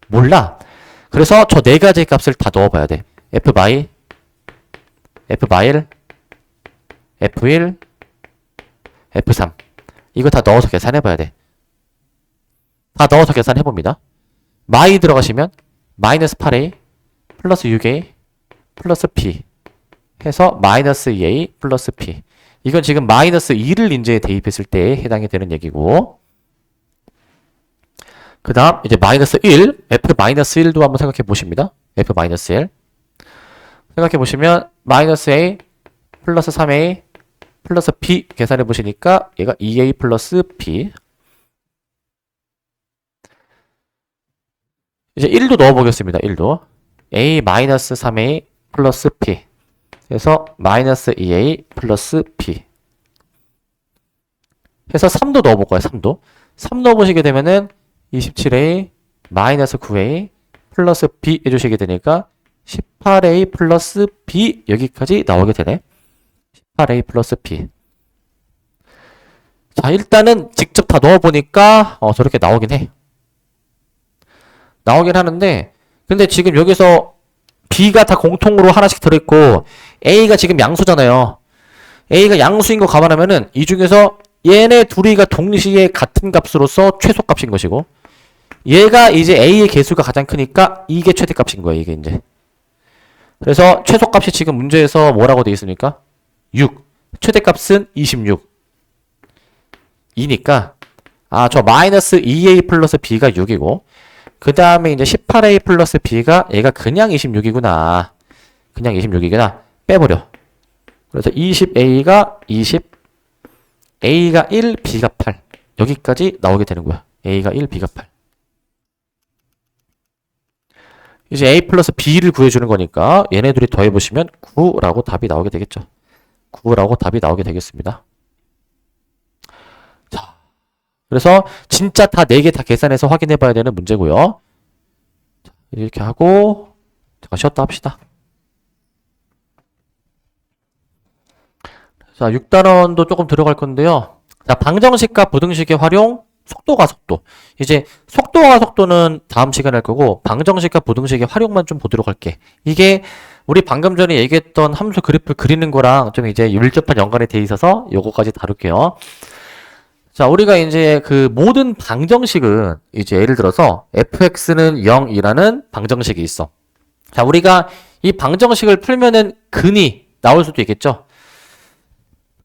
몰라. 그래서 저 네 가지 값을 다 넣어봐야 돼. f 마일, f 마일, f1, f3 이거 다 넣어서 계산해봐야 돼. 다 넣어서 계산해봅니다. 마이 들어가시면 마이너스 8a 플러스 6a 플러스 p 해서 마이너스 2a 플러스 p. 이건 지금 마이너스 2를 인제에 대입했을 때에 해당이 되는 얘기고, 그 다음 이제 마이너스 1 f 마이너스 1도 한번 생각해 보십니다. f 마이너스 1 생각해 보시면 마이너스 a 플러스 3a 플러스 b 계산해 보시니까 얘가 2a 플러스 b. 이제 1도 넣어 보겠습니다. 1도 a 마이너스 3a 플러스 p 해서 마이너스 2a 플러스 p 해서 3도 넣어 볼 거예요. 3 넣어 보시게 되면은 27a 마이너스 9a 플러스 b 해주시게 되니까 18a 플러스 b 여기까지 나오게 되네. 18a 플러스 b. 자, 일단은 직접 다 넣어보니까 저렇게 나오긴 해. 나오긴 하는데, 근데 지금 여기서 b가 다 공통으로 하나씩 들어있고 a가 지금 양수잖아요. a가 양수인 거 감안하면은 이 중에서 얘네 둘이가 동시에 같은 값으로서 최소값인 것이고, 얘가 이제 a의 개수가 가장 크니까 이게 최대값인 거예요. 이게 이제. 그래서 최소값이 지금 문제에서 뭐라고 되어 있습니까? 6. 최대값은 26. 이니까 저 마이너스 2a 플러스 b가 6이고, 그 다음에 이제 18a 플러스 b가 얘가 그냥 26이구나. 그냥 26이구나. 빼버려. 그래서 20a가 20, a가 1, b가 8. 여기까지 나오게 되는 거야. a가 1, b가 8. 이제 a 플러스 b를 구해주는 거니까 얘네 둘이 더해보시면 9라고 답이 나오게 되겠죠. 9라고 답이 나오게 되겠습니다. 자, 그래서 진짜 다 4개 다 계산해서 확인해봐야 되는 문제고요. 자, 이렇게 하고 잠깐 쉬었다 합시다. 자, 6단원도 조금 들어갈 건데요. 자, 방정식과 부등식의 활용, 속도가 속도. 이제 속도와 속도는 다음 시간에 할 거고, 방정식과 부등식의 활용만 좀 보도록 할게. 이게 우리 방금 전에 얘기했던 함수 그래프 그리는 거랑 좀 이제 밀접한 연관이 돼 있어서 요거까지 다룰게요. 자, 우리가 이제 그 모든 방정식은 이제 예를 들어서 fx는 0이라는 방정식이 있어. 자, 우리가 이 방정식을 풀면은 근이 나올 수도 있겠죠.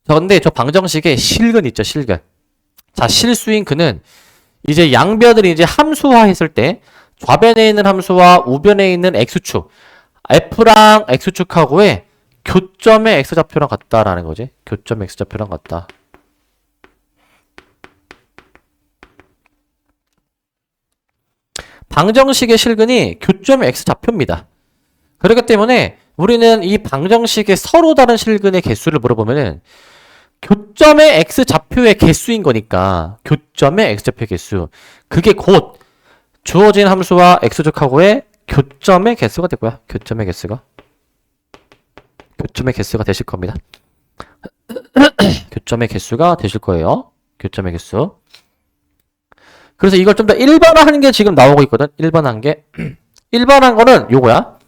자, 근데 저 방정식에 실근 있죠, 실근. 자, 실수인 근은 이제 양변을 이제 함수화 했을 때 좌변에 있는 함수와 우변에 있는 x축, f랑 x축하고의 교점의 x좌표랑 같다라는 거지. 교점 x좌표랑 같다. 방정식의 실근이 교점의 x좌표입니다. 그렇기 때문에 우리는 이 방정식의 서로 다른 실근의 개수를 물어보면은 교점의 x좌표의 개수인 거니까 교점의 x좌표의 개수, 그게 곧 주어진 함수와 x축하고의 교점의 개수가 될 거야. 교점의 개수가 되실 겁니다. 교점의 개수가 되실 거예요. 교점의 개수. 그래서 이걸 좀 더 일반화하는 게 지금 나오고 있거든. 일반화한 게. 일반화한 거는 요거야.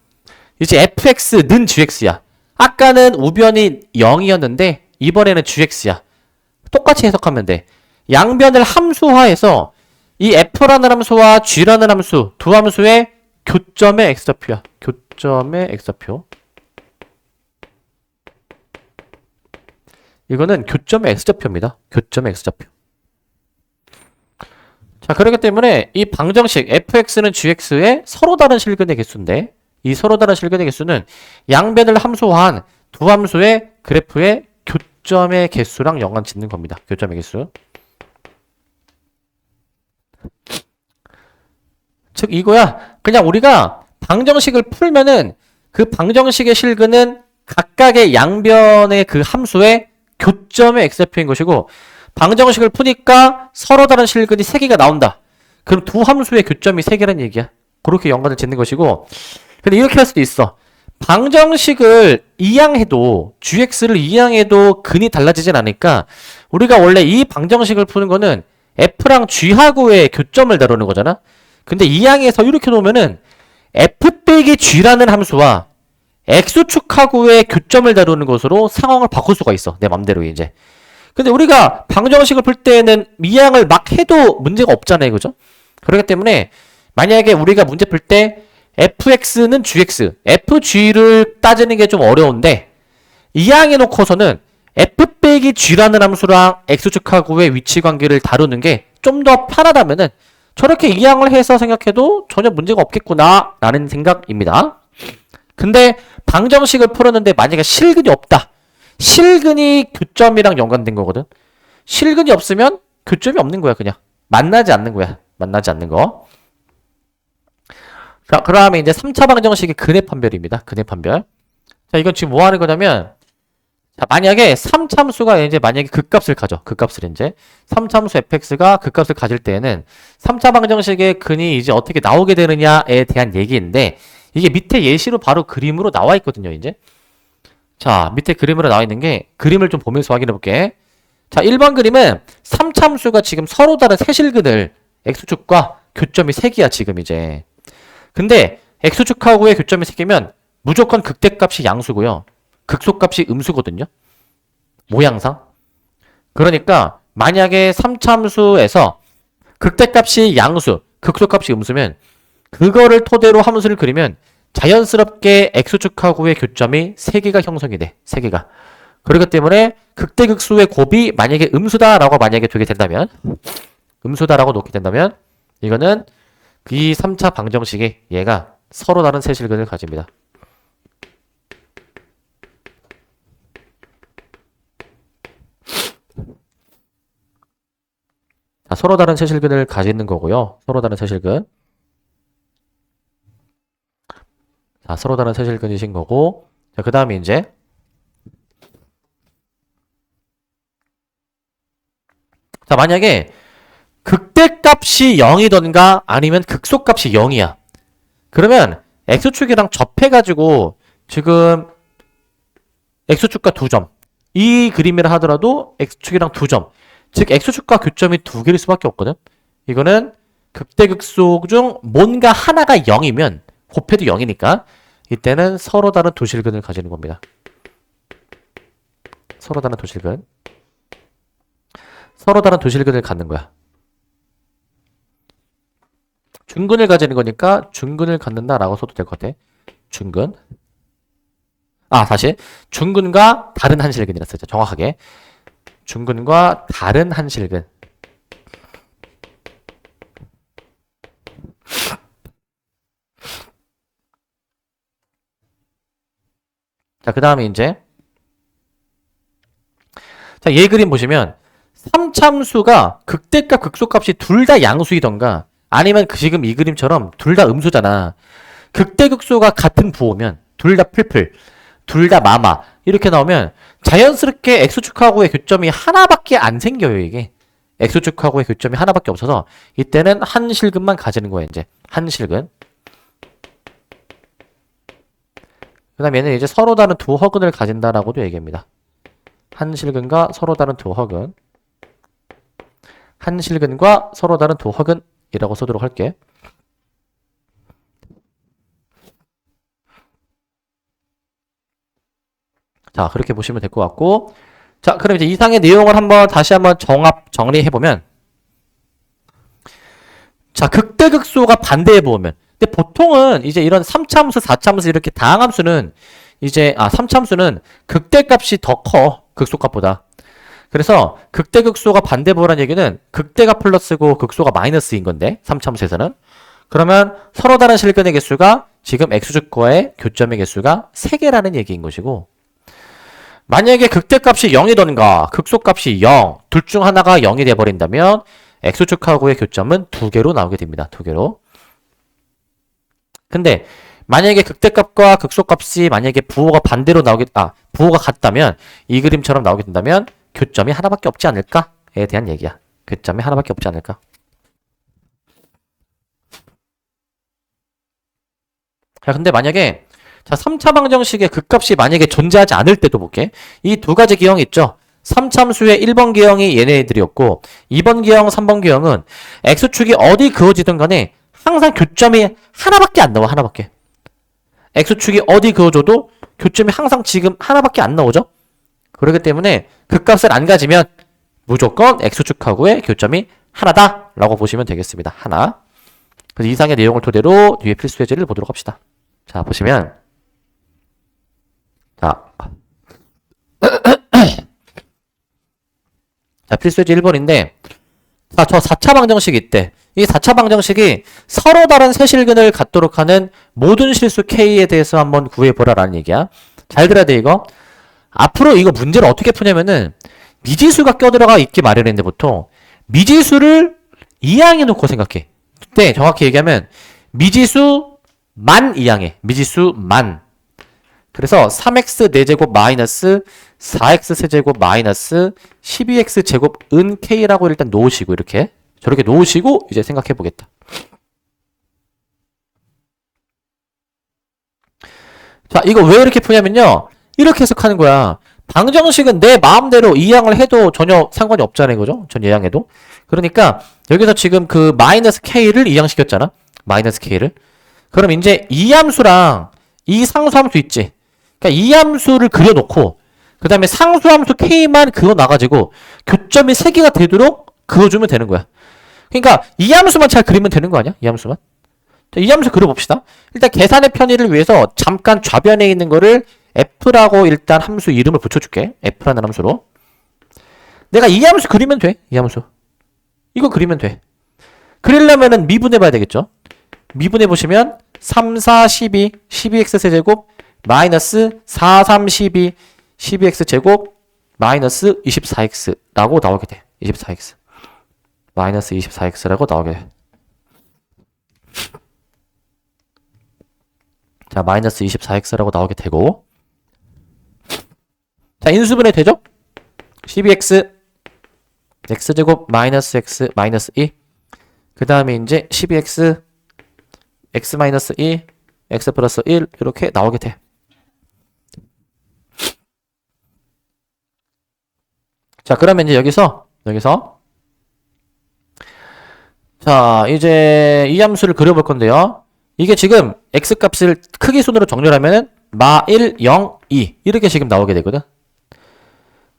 이제 fx는 gx야. 아까는 우변이 0이었는데 이번에는 gx야. 똑같이 해석하면 돼. 양변을 함수화해서 이 f라는 함수와 g라는 함수 두 함수의 교점의 x좌표야. 교점의 x좌표. 이거는 교점의 x좌표입니다. 교점의 x좌표. 자, 그렇기 때문에 이 방정식 fx는 gx의 서로 다른 실근의 개수인데 이 서로 다른 실근의 개수는 양변을 함수화한 두 함수의 그래프의 교점의 개수랑 연관 짓는 겁니다. 교점의 개수. 즉 이거야. 그냥 우리가 방정식을 풀면은 그 방정식의 실근은 각각의 양변의 그 함수의 교점의 x좌표인 것이고 방정식을 푸니까 서로 다른 실근이 3개가 나온다. 그럼 두 함수의 교점이 3개란 얘기야. 그렇게 연관을 짓는 것이고 근데 이렇게 할 수도 있어. 방정식을 이항해도 gx를 이항해도 근이 달라지진 않으니까 우리가 원래 이 방정식을 푸는 거는 f랑 g하고의 교점을 다루는 거잖아. 근데 이항에서 이렇게 놓으면은 f 빼기 g라는 함수와 x축하고의 교점을 다루는 것으로 상황을 바꿀 수가 있어. 내 맘대로 이제. 근데 우리가 방정식을 풀 때는 이항을 막 해도 문제가 없잖아요. 그죠? 그렇기 때문에 만약에 우리가 문제 풀 때 fx는 gx, fg를 따지는 게 좀 어려운데 이항해 놓고서는 f 빼기 g라는 함수랑 x축하고의 위치 관계를 다루는 게 좀 더 편하다면은 저렇게 이항을 해서 생각해도 전혀 문제가 없겠구나 라는 생각입니다. 근데 방정식을 풀었는데 만약에 실근이 없다. 실근이 교점이랑 연관된 거거든. 실근이 없으면 교점이 없는 거야. 그냥 만나지 않는 거야. 만나지 않는 거. 자, 그 다음에 이제 3차 방정식의 근해 판별입니다. 근해 판별. 자, 이건 지금 뭐 하는 거냐면 자, 만약에 3참수가 이제 만약에 극값을 가져. 극값을 이제 3참수 fx가 극값을 가질 때에는 3차 방정식의 근이 이제 어떻게 나오게 되느냐에 대한 얘기인데 이게 밑에 예시로 바로 그림으로 나와 있거든요, 이제. 자, 밑에 그림으로 나와 있는 게 그림을 좀 보면서 확인해 볼게. 자, 1번 그림은 3참수가 지금 서로 다른 세실근을 x축과 교점이 3개야, 지금 이제. 근데 x축하고의 교점이 3개면 무조건 극대값이 양수고요. 극소값이 음수거든요. 모양상. 그러니까 만약에 3참수에서 극대값이 양수, 극소값이 음수면 그거를 토대로 함수를 그리면 자연스럽게 x축하고의 교점이 3개가 형성이 돼. 3개가. 그렇기 때문에 극대극소의 곱이 만약에 음수다라고 만약에 되게 된다면 음수다라고 놓게 된다면 이거는 이 3차 방정식이 얘가 서로 다른 세실근을 가집니다. 자, 서로 다른 세실근을 가지는 거고요. 서로 다른 세실근. 자, 서로 다른 세실근이신 거고. 자, 그 다음에 이제 자, 만약에 극대값이 0이던가 아니면 극소값이 0이야. 그러면 x축이랑 접해가지고 지금 x축과 2점. 이 그림이라 하더라도 x축이랑 2점. 즉 x축과 교점이 2개일 수밖에 없거든. 이거는 극대극소 중 뭔가 하나가 0이면 곱해도 0이니까 이때는 서로 다른 두 실근을 가지는 겁니다. 서로 다른 두 실근. 서로 다른 두 실근을 갖는 거야. 중근을 가지는 거니까 중근을 갖는다라고 써도 될 것 같아. 중근. 아, 다시. 중근과 다른 한 실근이라 쓰자. 정확하게. 중근과 다른 한 실근. 자, 그 다음에 이제 자, 얘 그림 보시면 3참수가 극대값, 극소값이 둘 다 양수이던가 아니면 지금 이 그림처럼 둘 다 음수잖아. 극대극소가 같은 부호면 둘 다 풀풀, 둘 다 마마 이렇게 나오면 자연스럽게 x축하고의 교점이 하나밖에 안 생겨요. 이게 x축하고의 교점이 하나밖에 없어서 이때는 한 실근만 가지는 거예요. 이제 한 실근. 그 다음에 얘는 이제 서로 다른 두 허근을 가진다라고도 얘기합니다. 한 실근과 서로 다른 두 허근. 한 실근과 서로 다른 두 허근 이라고 쓰도록 할게. 자, 그렇게 보시면 될 것 같고. 자, 그럼 이제 이상의 내용을 다시 한번 정리해보면. 자, 극대극소가 반대해보면. 근데 보통은 이제 이런 3차함수, 4차함수 이렇게 다항함수는 이제, 3차함수는 극대값이 더 커. 극소값보다. 그래서 극대극소가 반대보라는 얘기는 극대가 플러스고 극소가 마이너스인 건데, 3차함수에서는. 그러면 서로 다른 실근의 개수가 지금 x축과의 교점의 개수가 3개라는 얘기인 것이고, 만약에 극대값이 0이던가 극소값이 0, 둘 중 하나가 0이 돼버린다면 x축하고의 교점은 2개로 나오게 됩니다. 2개로. 근데 만약에 극대값과 극소값이 만약에 부호가 부호가 같다면 이 그림처럼 나오게 된다면 교점이 하나밖에 없지 않을까에 대한 얘기야. 교점이 하나밖에 없지 않을까. 자, 근데 만약에 3차 방정식의 극값이 만약에 존재하지 않을 때도 볼게. 이 두 가지 기형이 있죠. 3참수의 1번 기형이 얘네들이었고 2번 기형, 3번 기형은 x축이 어디 그어지든 간에 항상 교점이 하나밖에 안 나와. 하나밖에. x축이 어디 그어줘도 교점이 항상 지금 하나밖에 안 나오죠. 그렇기 때문에 극값을 안 가지면 무조건 x축하고의 교점이 하나다 라고 보시면 되겠습니다. 하나. 그래서 이상의 내용을 토대로 뒤에 필수 예제를 보도록 합시다. 자, 보시면 자, 필수 예제 1번인데 자, 저 4차 방정식이 있대. 이 4차 방정식이 서로 다른 세실근을 갖도록 하는 모든 실수 K에 대해서 한번 구해보라라는 얘기야. 잘 들어야 돼, 이거. 앞으로 이거 문제를 어떻게 푸냐면은 미지수가 껴들어가 있기 마련인데 보통 미지수를 이항해 놓고 생각해. 그때 정확히 얘기하면 미지수만 이항해. 미지수만. 그래서 3x 4제곱 마이너스 4x 세제곱 마이너스 12x 제곱 은 k라고 일단 놓으시고 이렇게 저렇게 놓으시고 이제 생각해 보겠다. 자, 이거 왜 이렇게 푸냐면요. 이렇게 해석하는 거야. 방정식은 내 마음대로 이항을 해도 전혀 상관이 없잖아요. 그죠? 전 이항해도. 그러니까 여기서 지금 그 마이너스 k를 이항시켰잖아. 마이너스 k를. 그럼 이제 이 함수랑 이 상수함수 있지. 그러니까 이 함수를 그려놓고 그 다음에 상수함수 k만 그어놔가지고 교점이 3개가 되도록 그어주면 되는 거야. 그러니까 이 함수만 잘 그리면 되는 거 아니야? 이 함수만. 자, 이 함수 그려봅시다. 일단 계산의 편의를 위해서 잠깐 좌변에 있는 거를 f라고 일단 함수 이름을 붙여줄게. f라는 함수로. 내가 이 함수 그리면 돼. 이 함수. 이거 그리면 돼. 그리려면은 미분해봐야 되겠죠. 미분해보시면 3, 4, 12, 12x 세제곱 마이너스 4, 3, 12, 12x 제곱 마이너스 24x라고 나오게 돼. 24x. 마이너스 24x라고 나오게 돼. 자, 마이너스 24x라고 나오게 되고. 자, 인수분해 되죠? 12x x제곱 마이너스 x 마이너스 2. 그 다음에 이제 12x x 마이너스 2 x 플러스 1 이렇게 나오게 돼. 자, 그러면 이제 여기서 자, 이제 이 함수를 그려볼 건데요. 이게 지금 x값을 크기 순으로 정렬하면은 마 1, 0, 2 이렇게 지금 나오게 되거든.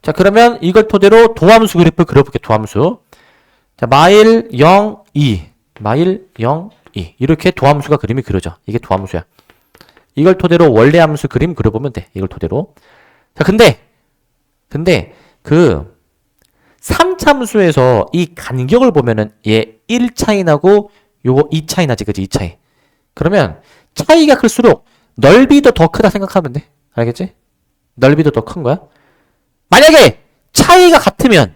자, 그러면 이걸 토대로 도함수 그래프 그려볼게. 도함수. 자, 마 1, 0, 2 마 1, 0, 2 이렇게 도함수가 그림이 그려져. 이게 도함수야. 이걸 토대로 원래 함수 그림 그려보면 돼. 이걸 토대로. 자, 근데 그 3참수에서 이 간격을 보면은 얘 1차이 나고 요거 2차이 나지. 그치? 2차이. 그러면 차이가 클수록 넓이도 더 크다 생각하면 돼. 알겠지? 넓이도 더 큰 거야. 만약에 차이가 같으면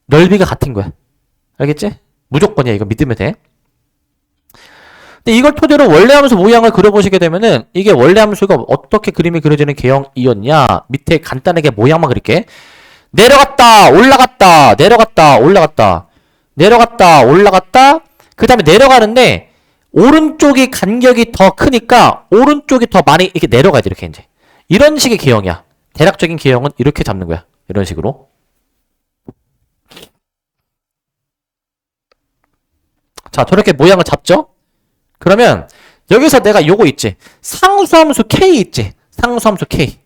넓이가 같은 거야. 알겠지? 무조건이야. 이거 믿으면 돼. 근데 이걸 토대로 원래 함수 모양을 그려보시게 되면은 이게 원래 함수가 어떻게 그림이 그려지는 개형이었냐. 밑에 간단하게 모양만 그릴게. 내려갔다, 올라갔다, 내려갔다, 올라갔다, 내려갔다, 올라갔다. 그 다음에 내려가는데 오른쪽이 간격이 더 크니까 오른쪽이 더 많이 이렇게 내려가야 돼. 이렇게 이제 이런 식의 개형이야. 대략적인 개형은 이렇게 잡는 거야. 이런 식으로. 자, 저렇게 모양을 잡죠? 그러면 여기서 내가 요거 있지. 상수함수 K 있지. 상수함수 K.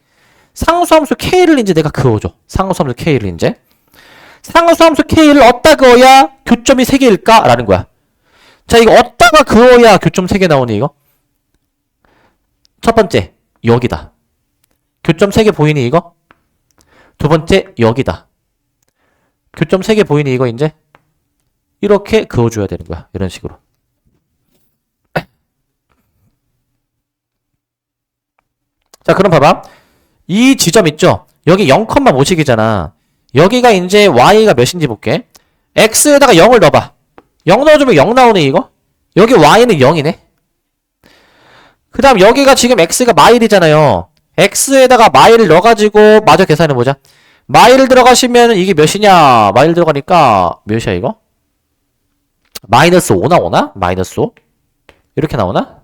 상수함수 K를 이제 내가 그어줘. 상수함수 K를 이제. 상수함수 K를 어디다 그어야 교점이 3개일까? 라는 거야. 자, 이거 어디다가 그어야 교점 3개 나오니, 이거? 첫 번째, 여기다. 교점 3개 보이니, 이거? 두 번째, 여기다. 교점 3개 보이니, 이거 이제? 이렇게 그어줘야 되는 거야. 이런 식으로. 자, 그럼 봐봐. 이 지점 있죠? 여기 0,5씩이잖아. 여기가 이제 y가 몇인지 볼게. x에다가 0을 넣어봐. 0 넣어주면 0 나오네, 이거? 여기 y는 0이네. 그 다음 여기가 지금 x가 마일이잖아요. x에다가 마일을 넣어가지고 마저 계산해보자. 마일 들어가시면 이게 몇이냐? 마일 들어가니까 몇이야, 이거? 마이너스 5 나오나? 마이너스 5? 이렇게 나오나?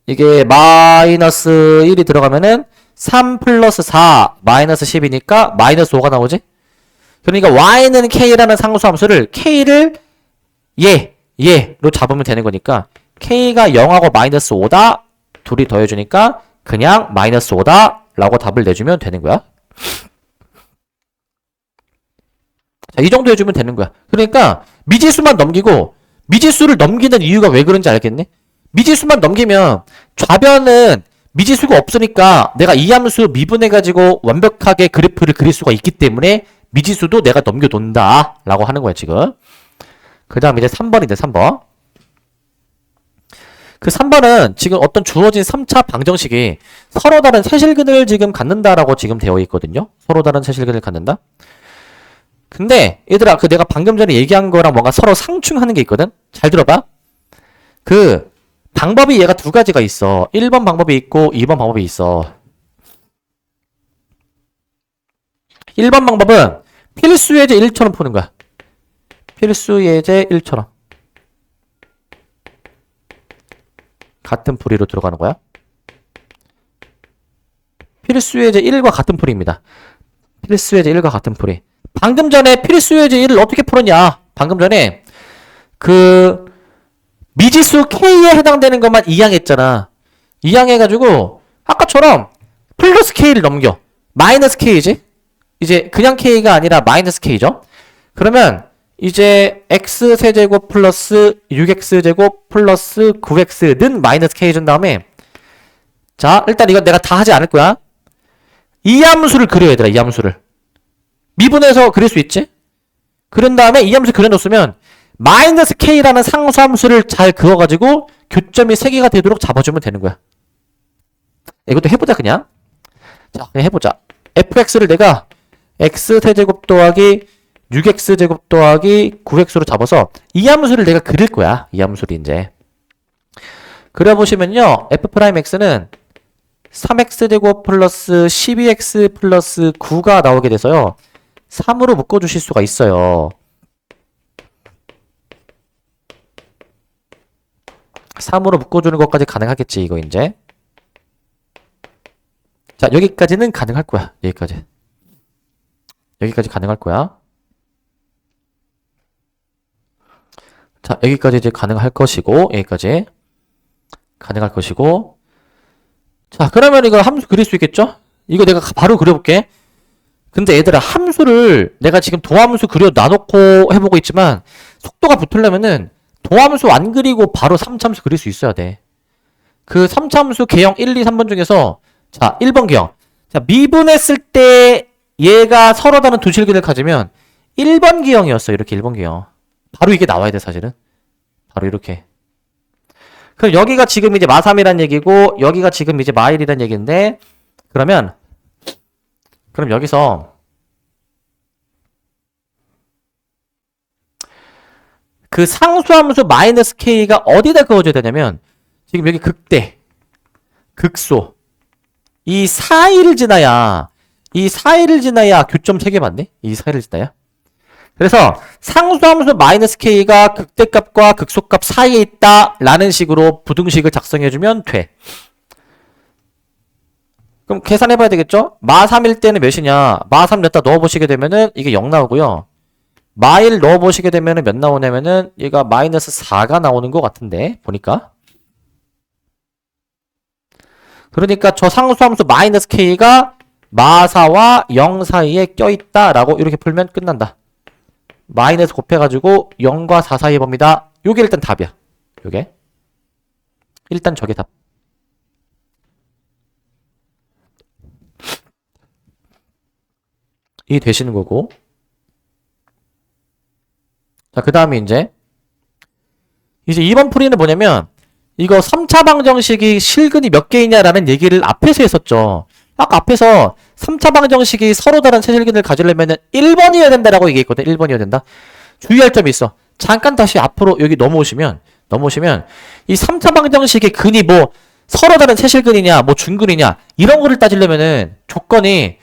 이게 마이너스 1이 들어가면은 3 플러스 4 마이너스 10이니까 마이너스 5가 나오지? 그러니까 y는 k라는 상수함수를 k를 얘로 잡으면 되는 거니까 k가 0하고 마이너스 5다 둘이 더해주니까 그냥 마이너스 5다 라고 답을 내주면 되는 거야. 자, 이 정도 해주면 되는 거야. 그러니까 미지수만 넘기고 미지수를 넘기는 이유가 왜 그런지 알겠니? 미지수만 넘기면 좌변은 미지수가 없으니까 내가 이 함수 미분해가지고 완벽하게 그래프를 그릴 수가 있기 때문에 미지수도 내가 넘겨놓는다 라고 하는 거야 지금. 그 다음 이제 3번인데 3번. 그 3번은 지금 어떤 주어진 3차 방정식이 서로 다른 세실근을 지금 갖는다라고 지금 되어 있거든요. 서로 다른 세실근을 갖는다. 근데 얘들아 그 내가 방금 전에 얘기한 거랑 뭔가 서로 상충하는 게 있거든. 잘 들어봐. 그 방법이 얘가 두 가지가 있어. 1번 방법이 있고 2번 방법이 있어. 1번 방법은 필수 예제 1처럼 푸는 거야. 필수 예제 1처럼. 같은 풀이로 들어가는 거야. 필수 예제 1과 같은 풀이입니다. 필수 예제 1과 같은 풀이. 방금 전에 필수 예제 1을 어떻게 풀었냐? 방금 전에 그 미지수 K에 해당되는 것만 이항했잖아. 이항해가지고 아까처럼 플러스 K를 넘겨. 마이너스 K지? 이제 그냥 K가 아니라 마이너스 K죠? 그러면 이제 X세제곱 플러스 6X제곱 플러스 9X는 마이너스 K 준 다음에 자 일단 이건 내가 다 하지 않을 거야. 이 함수를 그려야 되라. 이 함수를 미분해서 그릴 수 있지? 그런 다음에 이 함수 그려놓으면 마이너스 K라는 상수함수를 잘 그어가지고 교점이 3개가 되도록 잡아주면 되는 거야. 이것도 해보자 그냥. 자 그냥 해보자. fx를 내가 x세제곱 더하기 6x제곱 더하기 9x로 잡아서 이 함수를 내가 그릴 거야. 이 함수를 이제 그려보시면요. f'x는 3x제곱 플러스 12x 플러스 9가 나오게 돼서요. 3으로 묶어주실 수가 있어요. 3으로 묶어주는 것까지 가능하겠지 이거 이제. 자 여기까지는 가능할 거야. 여기까지 가능할 거야. 자 여기까지 이제 가능할 것이고 여기까지 가능할 것이고. 자 그러면 이거 함수 그릴 수 있겠죠? 이거 내가 바로 그려볼게. 근데 얘들아 함수를 내가 지금 도함수 그려 놔놓고 해보고 있지만 속도가 붙으려면은 도함수 안 그리고 바로 3차함수 그릴 수 있어야 돼. 그 3차함수 개형 1, 2, 3번 중에서 자 1번 개형. 자 미분했을 때 얘가 서로 다른 두 실근을 가지면 1번 개형이었어. 이렇게 1번 개형. 바로 이게 나와야 돼 사실은. 바로 이렇게. 그럼 여기가 지금 이제 마3이란 얘기고 여기가 지금 이제 마1이란 얘기인데 그럼 여기서 그 상수함수 마이너스 K가 어디다 그어줘야 되냐면 지금 여기 극대, 극소 이 사이를 지나야 교점 3개 맞네? 이 사이를 지나야? 그래서 상수함수 마이너스 K가 극대값과 극소값 사이에 있다 라는 식으로 부등식을 작성해주면 돼. 그럼 계산해봐야 되겠죠? 마3일 때는 몇이냐? 마3 넣다 넣어보시게 되면은 이게 0 나오고요. 마일 넣어보시게 되면은 몇 나오냐면은 얘가 마이너스 4가 나오는 것 같은데 보니까. 그러니까 저 상수함수 마이너스 k가 마사와 0 사이에 껴있다라고 이렇게 풀면 끝난다. 마이너스 곱해가지고 0과 4 사이의 범위다. 요게 일단 답이야. 요게 일단 저게 답. 이 되시는 거고. 자, 그 다음에 이제 2번 풀이는 뭐냐면 이거 3차 방정식이 실근이 몇 개이냐라는 얘기를 앞에서 했었죠. 아까 앞에서 3차 방정식이 서로 다른 세실근을 가지려면 1번이어야 된다라고 얘기했거든. 1번이어야 된다. 주의할 점이 있어. 잠깐 다시 앞으로 여기 넘어오시면 이 3차 방정식의 근이 뭐 서로 다른 세실근이냐 뭐 중근이냐 이런 거를 따지려면은 조건이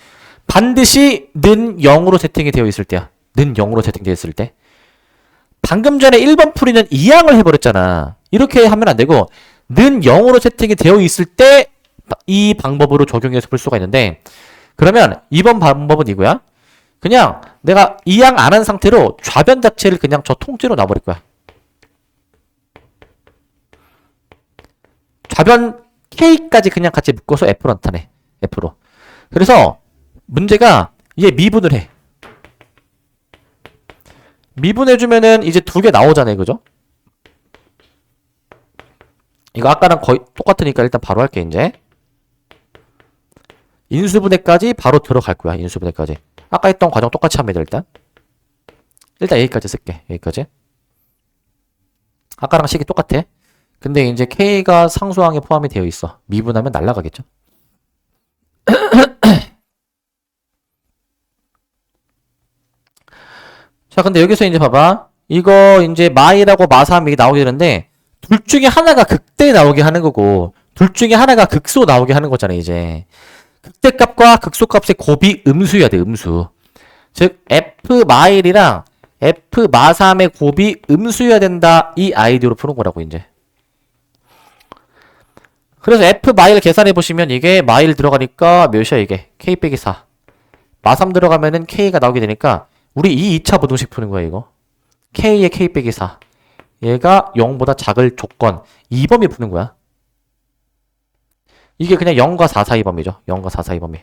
반드시 는 0으로 세팅이 되어 있을 때야. 는 0으로 세팅되어 있을 때. 방금 전에 1번 풀이는 이항을 해버렸잖아. 이렇게 하면 안 되고 는 0으로 세팅이 되어 있을 때 이 방법으로 적용해서 풀 수가 있는데 그러면 2번 방법은 이거야. 그냥 내가 이항 안 한 상태로 좌변 자체를 그냥 저 통째로 놔버릴 거야. 좌변 K까지 그냥 같이 묶어서 F로 나타내. F로. 그래서 문제가 얘 미분을 해. 미분해주면은 이제 두 개 나오잖아요. 그죠? 이거 아까랑 거의 똑같으니까 일단 바로 할게, 이제. 인수분해까지 바로 들어갈 거야, 인수분해까지. 아까 했던 과정 똑같이 합니다, 일단. 일단 여기까지 쓸게, 여기까지. 아까랑 식이 똑같아. 근데 이제 K가 상수항에 포함이 되어 있어. 미분하면 날라가겠죠? 자, 근데 여기서 이제 봐봐. 이거 이제 마이라고 마삼이 나오게 되는데, 둘 중에 하나가 극대 나오게 하는 거고, 둘 중에 하나가 극소 나오게 하는 거잖아, 이제. 극대값과 극소값의 곱이 음수여야 돼, 음수. 즉, F 마일이랑 F 마삼의 곱이 음수여야 된다, 이 아이디어로 푸는 거라고, 이제. 그래서 F 마일 계산해보시면 이게 마일 들어가니까 몇이야, 이게? K 빼기 4. 마삼 들어가면은 K가 나오게 되니까, 우리 이 2차 부등식 푸는 거야, 이거. K의 K 빼기 4. 얘가 0보다 작을 조건. 2범위 푸는 거야. 이게 그냥 0과 4 사이 범위죠. 0과 4 사이 범위.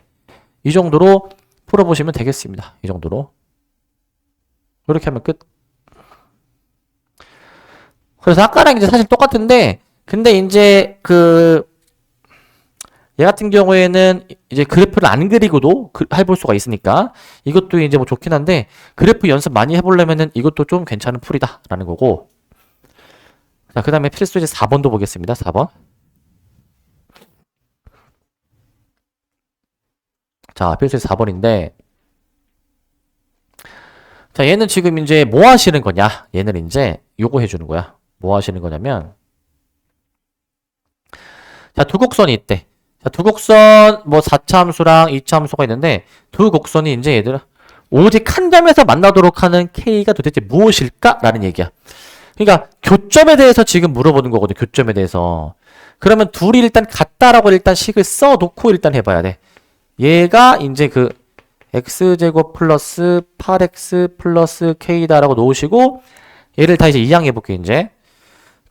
이 정도로 풀어보시면 되겠습니다. 이 정도로. 이렇게 하면 끝. 그래서 아까랑 이제 사실 똑같은데, 근데 이제 얘 같은 경우에는 이제 그래프를 안 그리고도 해볼 수가 있으니까 이것도 이제 뭐 좋긴 한데 그래프 연습 많이 해보려면은 이것도 좀 괜찮은 풀이다 라는 거고. 자, 그 다음에 필수 이제 4번도 보겠습니다. 4번. 자, 필수 4번인데 자, 얘는 지금 이제 뭐 하시는 거냐? 얘는 이제 요거 해주는 거야. 뭐 하시는 거냐면 자, 두 곡선이 있대. 자, 두 곡선 뭐 4차 함수랑 2차 함수가 있는데 두 곡선이 이제 얘들아 오직 한 점에서 만나도록 하는 K가 도대체 무엇일까? 라는 얘기야. 그러니까 교점에 대해서 지금 물어보는 거거든. 교점에 대해서. 그러면 둘이 일단 같다라고 일단 식을 써놓고 일단 해봐야 돼. 얘가 이제 x제곱 플러스 8x 플러스 k다라고 놓으시고 얘를 다 이제 이항해볼게 이제.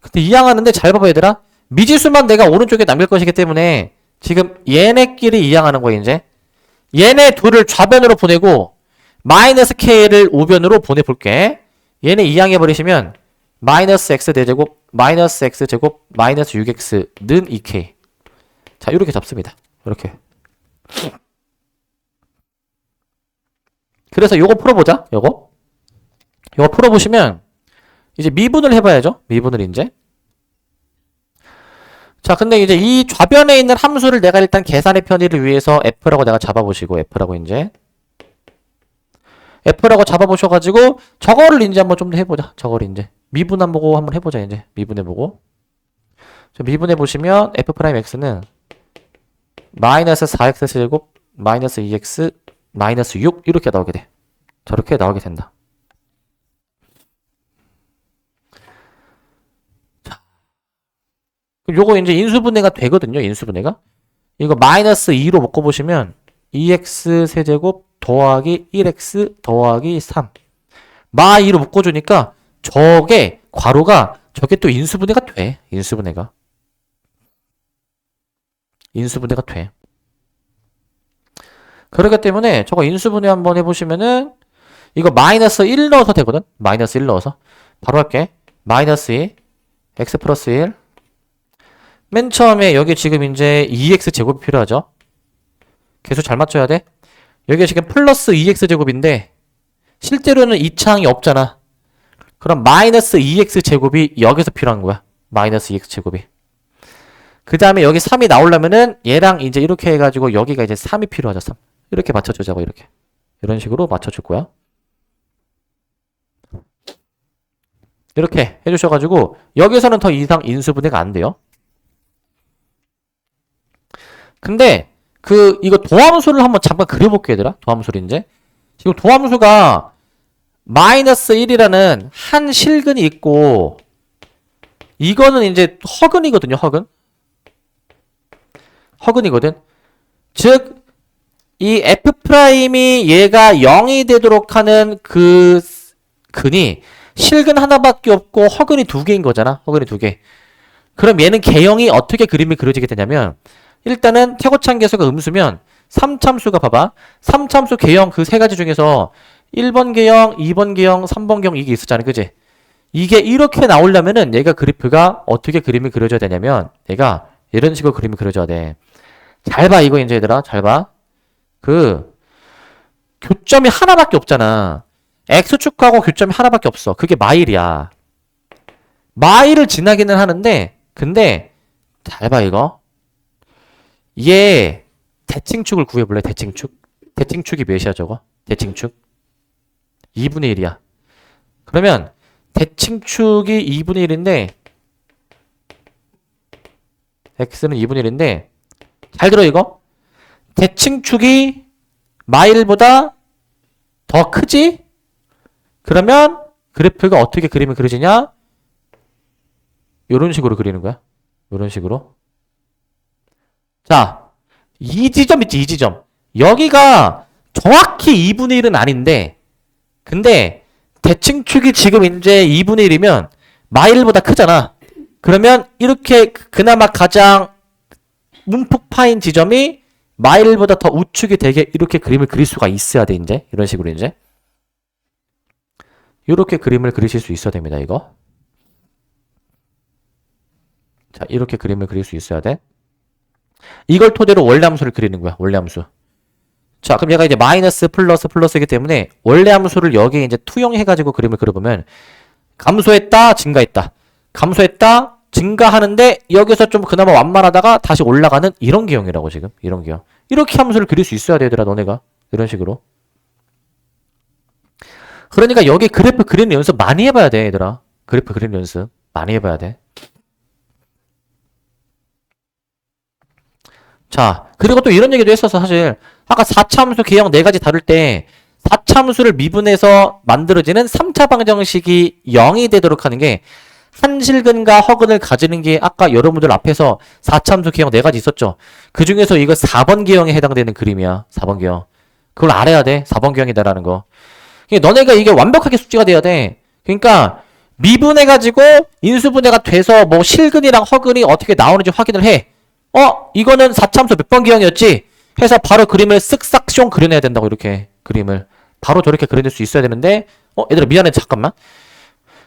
근데 이항하는데 잘 봐봐 얘들아. 미지수만 내가 오른쪽에 남길 것이기 때문에 지금 얘네끼리 이항하는 거야 이제. 얘네 둘을 좌변으로 보내고 마이너스 k를 우변으로 보내볼게. 얘네 이항해버리시면 마이너스 x 대제곱 마이너스 x제곱 마이너스 6x는 2k. 자, 이렇게 잡습니다. 이렇게. 그래서 요거 풀어보자. 요거 풀어보시면 이제 미분을 해봐야죠. 미분을 이제. 자, 근데 이제 이 좌변에 있는 함수를 내가 일단 계산의 편의를 위해서 f라고 내가 잡아보시고 f라고 이제 f라고 잡아보셔가지고 저거를 이제 한번 좀 더 해보자. 저거를 이제 미분 한번 해보자. 이제 미분해보고 미분해보시면 f'x는 마이너스 4x 제곱 마이너스 2x 마이너스 6 이렇게 나오게 돼. 저렇게 나오게 된다. 자, 요거 이제 인수분해가 되거든요. 인수분해가. 이거 마이너스 2로 묶어보시면 2x 세제곱 더하기 1x 더하기 3 마2로 묶어주니까 저게 괄호가 저게 또 인수분해가 돼. 인수분해가 돼. 그렇기 때문에 저거 인수분해 한번 해보시면은 이거 마이너스 1 넣어서 되거든. 마이너스 1 넣어서 바로 할게. 마이너스 2 x 플러스 1. 맨 처음에 여기 지금 이제 2x 제곱이 필요하죠. 계속 잘 맞춰야 돼. 여기 지금 플러스 2x 제곱인데 실제로는 이 창이 없잖아. 그럼 마이너스 2x 제곱이 여기서 필요한 거야. 마이너스 2x 제곱이. 그 다음에 여기 3이 나오려면은 얘랑 이제 이렇게 해가지고 여기가 이제 3이 필요하죠. 3. 이렇게 맞춰주자고. 이렇게. 이런 식으로 맞춰줄 거야. 이렇게 해주셔가지고 여기서는 더 이상 인수분해가 안 돼요. 근데 이거 도함수를 한번 잠깐 그려볼게요, 얘들아. 도함수를 이제. 지금 도함수가 마이너스 1이라는 한 실근이 있고 이거는 이제 허근이거든요, 허근. 허근이거든. 즉, 이 F'이 얘가 0이 되도록 하는 그 근이 실근 하나밖에 없고 허근이 2개인 거잖아. 허근이 2개. 그럼 얘는 개형이 어떻게 그림이 그려지게 되냐면 일단은 태고창 계수가 음수면 3참수가 봐봐. 3참수 개형 그 세 가지 중에서 1번 개형, 2번 개형, 3번 개형 이게 있었잖아. 그지? 이게 이렇게 나오려면은 얘가 그래프가 어떻게 그림이 그려져야 되냐면 얘가 이런 식으로 그림이 그려져야 돼. 잘 봐, 이거 이제 얘들아. 잘 봐. 교점이 하나밖에 없잖아. X축하고 교점이 하나밖에 없어. 그게 마일이야. 마일을 지나기는 하는데, 근데, 잘 봐, 이거. 얘, 대칭축을 구해볼래, 대칭축? 대칭축이 몇이야, 저거? 대칭축? 2분의 1이야. 그러면, 대칭축이 2분의 1인데, X는 2분의 1인데, 잘 들어, 이거? 대칭축이 마일보다 더 크지? 그러면 그래프가 어떻게 그림이 그려지냐? 요런 식으로 그리는 거야. 요런 식으로. 자, 이 지점 있지, 이 지점. 여기가 정확히 2분의 1은 아닌데, 근데 대칭축이 지금 이제 2분의 1이면 마일보다 크잖아. 그러면 이렇게 그나마 가장 문폭 파인 지점이 마일보다 더 우측이 되게 이렇게 그림을 그릴 수가 있어야 돼, 이제. 이런 식으로 이제. 이렇게 그림을 그리실 수 있어야 됩니다, 이거. 자, 이렇게 그림을 그릴 수 있어야 돼. 이걸 토대로 원래함수를 그리는 거야, 원래함수. 자, 그럼 얘가 이제 마이너스 플러스 플러스이기 때문에 원래함수를 여기에 이제 투영해가지고 그림을 그려보면 감소했다, 증가했다. 감소했다, 증가하는데 여기서 좀 그나마 완만하다가 다시 올라가는 이런 기형이라고 지금. 이런 기형. 이렇게 함수를 그릴 수 있어야 돼, 얘들아, 너네가. 이런 식으로. 그러니까 여기 그래프 그리는 연습 많이 해봐야 돼, 얘들아. 그래프 그리는 연습 많이 해봐야 돼. 자, 그리고 또 이런 얘기도 했었어, 사실. 아까 4차함수 개형 4가지 다룰 때 4차함수를 미분해서 만들어지는 3차 방정식이 0이 되도록 하는 게 한실근과 허근을 가지는 게 아까 여러분들 앞에서 4차함수 개형 4가지 있었죠. 그 중에서 이거 4번 개형에 해당되는 그림이야. 4번 개형. 그걸 알아야 돼. 4번 개형이다라는 거. 그러니까 너네가 이게 완벽하게 숙지가 돼야 돼. 그러니까 미분해가지고 인수분해가 돼서 뭐 실근이랑 허근이 어떻게 나오는지 확인을 해. 이거는 4참수 몇 번 기형이었지? 해서 바로 그림을 쓱싹 숑 그려내야 된다고. 이렇게 그림을 바로 저렇게 그려낼 수 있어야 되는데 얘들아 미안해, 잠깐만.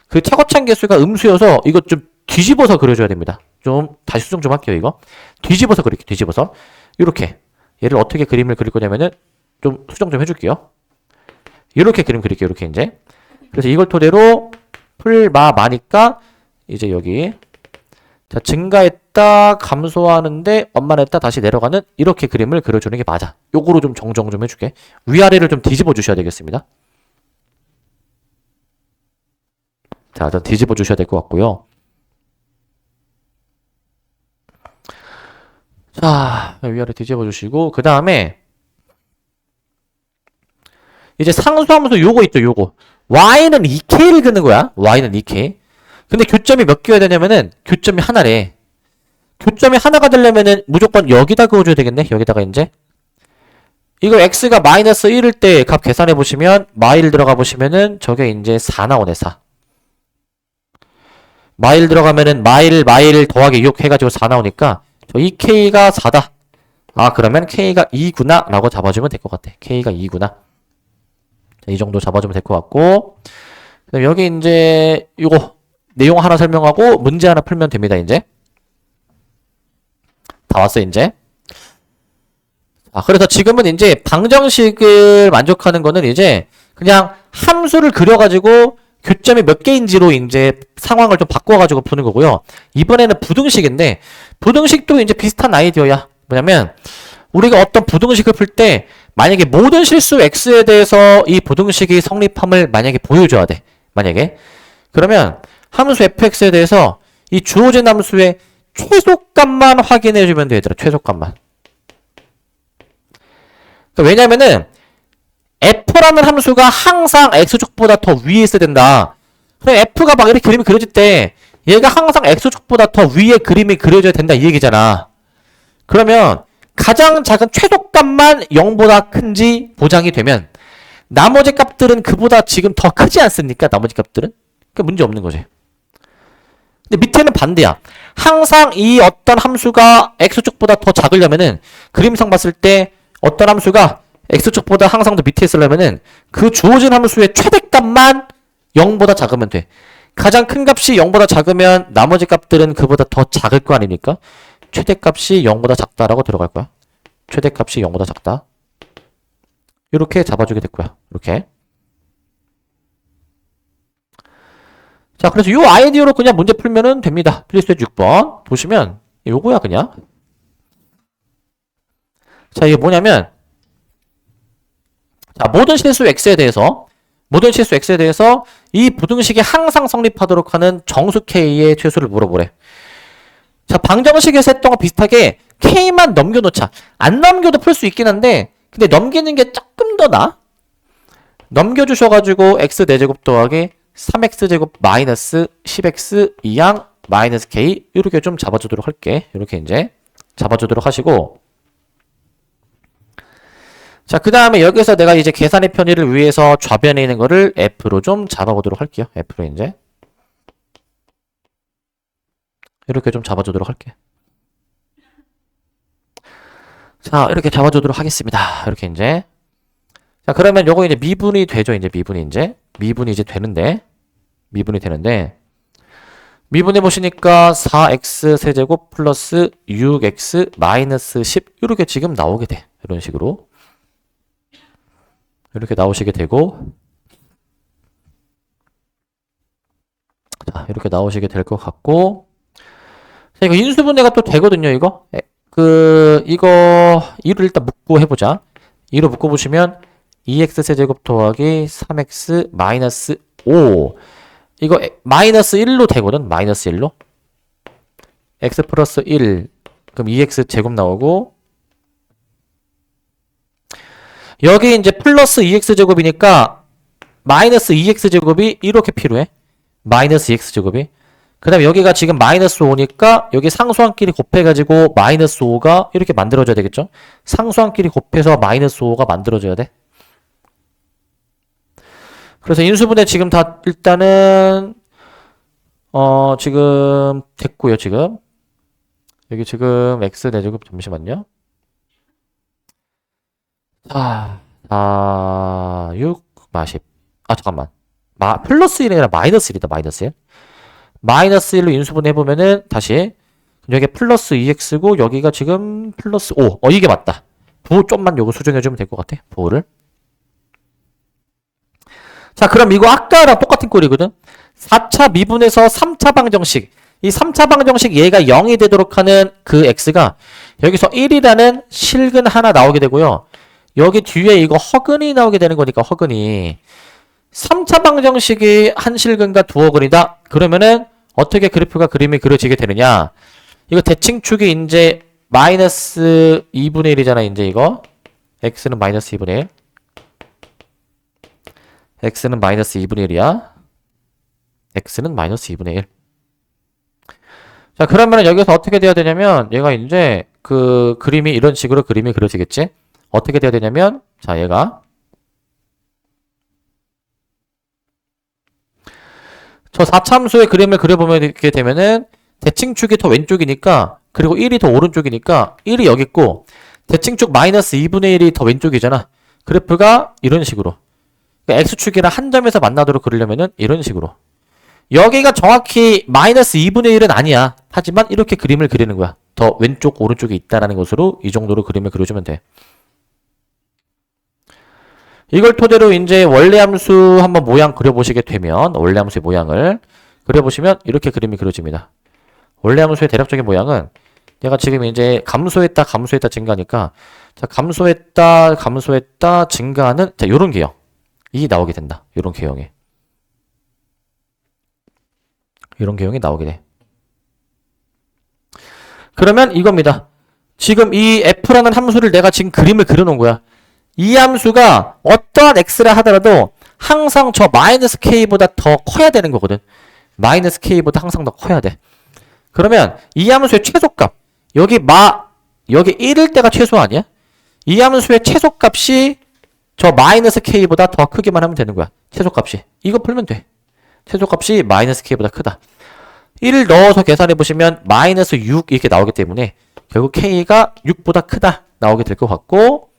그 차고창 개수가 음수여서 이거 좀 뒤집어서 그려줘야 됩니다. 좀 다시 수정 좀 할게요. 이거 뒤집어서 그릴게요. 뒤집어서 이렇게 얘를 어떻게 그림을 그릴 거냐면은 좀 수정 좀 해줄게요. 이렇게 그림 그릴게요. 이렇게 이제. 그래서 이걸 토대로 풀마마니까 이제 여기 자, 증가했다, 감소하는데 완만했다, 다시 내려가는 이렇게 그림을 그려주는 게 맞아. 요거로 좀 정정 좀 해줄게. 위아래를 좀 뒤집어 주셔야 되겠습니다. 자, 좀 뒤집어 주셔야 될 것 같고요. 자, 위아래 뒤집어 주시고 그 다음에 이제 상수함수 요거 있죠, 요거. y는 2k를 그는 거야. y는 2k. 근데 교점이 몇 개여야 되냐면은 교점이 하나래. 교점이 하나가 되려면은 무조건 여기다 그어줘야 되겠네. 여기다가 이제 이거 x가 마이너스 1일 때 값 계산해 보시면 마일 들어가 보시면은 저게 이제 4 나오네 4. 마일 들어가면은 마일 더하기 6 해가지고 4 나오니까 저 이 k가 4다. 아 그러면 k가 2구나 라고 잡아주면 될 것 같아. k가 2구나. 이 정도 잡아주면 될 것 같고 그다음 여기 이제 이거 내용 하나 설명하고 문제 하나 풀면 됩니다. 이제 다 왔어 이제. 그래서 지금은 이제 방정식을 만족하는 거는 이제 그냥 함수를 그려가지고 교점이 몇 개인지로 이제 상황을 좀 바꿔가지고 푸는 거고요. 이번에는 부등식인데 부등식도 이제 비슷한 아이디어야. 뭐냐면 우리가 어떤 부등식을 풀 때 만약에 모든 실수 x에 대해서 이 부등식이 성립함을 만약에 보여줘야 돼. 만약에 그러면 함수 fx에 대해서 이 주어진 함수의 최소값만 확인해주면 돼 얘들아. 최소값만. 왜냐면은 f라는 함수가 항상 x축보다 더 위에 있어야 된다. 그럼 f가 막 이렇게 그림이 그려질 때 얘가 항상 x축보다 더 위에 그림이 그려져야 된다 이 얘기잖아. 그러면 가장 작은 최소값만 0보다 큰지 보장이 되면 나머지 값들은 그보다 지금 더 크지 않습니까? 나머지 값들은? 그 문제 없는 거지. 근데 밑에는 반대야. 항상 이 어떤 함수가 x축보다 더 작으려면은 그림상 봤을 때 어떤 함수가 x축보다 항상 더 밑에 있으려면은 그 주어진 함수의 최대값만 0보다 작으면 돼. 가장 큰 값이 0보다 작으면 나머지 값들은 그보다 더 작을 거 아닙니까? 최대값이 0보다 작다라고 들어갈 거야. 최대값이 0보다 작다. 이렇게 잡아주게 됐고요. 이렇게. 자, 그래서 이 아이디어로 그냥 문제 풀면은 됩니다. 필리스트 6번. 보시면 요거야 그냥. 자, 이게 뭐냐면 자, 모든 실수 x에 대해서 이 부등식이 항상 성립하도록 하는 정수 k의 최소를 물어보래. 자, 방정식에서 했던 거 비슷하게 k만 넘겨놓자. 안 넘겨도 풀 수 있긴 한데 근데 넘기는 게 조금 더 나아. 넘겨주셔가지고 x 4제곱 더하기 3x제곱 마이너스 10x 2양 마이너스 k 이렇게 좀 잡아주도록 할게. 이렇게 이제 잡아주도록 하시고 자, 그 다음에 여기서 내가 이제 계산의 편의를 위해서 좌변에 있는 거를 f로 좀 잡아보도록 할게요. f로 이제 이렇게 좀 잡아주도록 할게. 자, 이렇게 잡아주도록 하겠습니다. 이렇게 이제 자, 그러면 요거 이제 미분이 되죠. 이제 미분이 이제 되는데 미분해 보시니까 4x 세제곱 플러스 6x 마이너스 10 이렇게 지금 나오게 돼. 이런 식으로 이렇게 나오시게 되고 자, 이렇게 나오시게 될 것 같고 자, 이거 인수분해가 또 되거든요. 이거 이거 2로 일단 묶고 해보자. 2로 묶어보시면 2x 세제곱 더하기 3x 마이너스 5 이거 마이너스 1로 되거든. 마이너스 1로 x 플러스 1 그럼 2x 제곱 나오고 여기 이제 플러스 2x 제곱이니까 마이너스 2x 제곱이 이렇게 필요해. 마이너스 2x 제곱이 그 다음에 여기가 지금 마이너스 5니까 여기 상수항끼리 곱해가지고 마이너스 5가 이렇게 만들어져야 되겠죠. 상수항끼리 곱해서 마이너스 5가 만들어져야 돼. 그래서 인수분해 지금 다 일단은 지금 됐고요. 지금 여기 지금 x 4제곱 잠시만요. 6 10 잠깐만 플러스 1이 아니라 마이너스 1이다. 마이너스 1 마이너스 1로 인수분해 해보면은 다시 여기 플러스 2x고 여기가 지금 플러스 5 이게 맞다. 부호 좀만 요거 수정해주면 될 것 같아. 부호를 자, 그럼 이거 아까랑 똑같은 꼴이거든. 4차 미분에서 3차 방정식. 이 3차 방정식 얘가 0이 되도록 하는 그 x가 여기서 1이라는 실근 하나 나오게 되고요. 여기 뒤에 이거 허근이 나오게 되는 거니까 허근이 3차 방정식이 한 실근과 두 허근이다. 그러면은 어떻게 그림이 그려지게 되느냐. 이거 대칭축이 이제 마이너스 2분의 1이잖아. 이제 이거 x는 마이너스 2분의 1 x는 마이너스 2분의 1이야. x는 마이너스 2분의 1. 자, 그러면 여기서 어떻게 돼야 되냐면 얘가 이제 그 그림이 이런 식으로 그림이 그려지겠지? 어떻게 돼야 되냐면, 자, 얘가 저 4참수의 그림을 그려보면 이렇게 되면은 대칭축이 더 왼쪽이니까, 그리고 1이 더 오른쪽이니까 1이 여기 있고 대칭축 마이너스 2분의 1이 더 왼쪽이잖아. 그래프가 이런 식으로. 그러니까 X축이랑 한 점에서 만나도록 그리려면은 이런 식으로. 여기가 정확히 마이너스 2분의 1은 아니야. 하지만 이렇게 그림을 그리는 거야. 더 왼쪽 오른쪽에 있다라는 것으로 이 정도로 그림을 그려주면 돼. 이걸 토대로 이제 원래함수 한번 모양 그려보시게 되면, 원래함수의 모양을 그려보시면 이렇게 그림이 그려집니다. 원래함수의 대략적인 모양은 내가 지금 이제 감소했다 증가하니까, 자, 감소했다 증가하는, 자, 요런 개형 이 나오게 된다. 요런 개형이 나오게 돼. 그러면 이겁니다. 지금 이 f라는 함수를 내가 지금 그림을 그려놓은 거야. 이 함수가 어떠한 x라 하더라도 항상 저 마이너스 k보다 더 커야 되는 거거든. 마이너스 k보다 항상 더 커야 돼. 그러면 이 함수의 최소값, 여기 1일 때가 최소 아니야? 이 함수의 최소값이 저 마이너스 k보다 더 크기만 하면 되는 거야. 최소값이. 이거 풀면 돼. 최소값이 마이너스 k보다 크다. 1을 넣어서 계산해 보시면 마이너스 6 이렇게 나오기 때문에 결국 k가 6보다 크다 나오게 될 것 같고,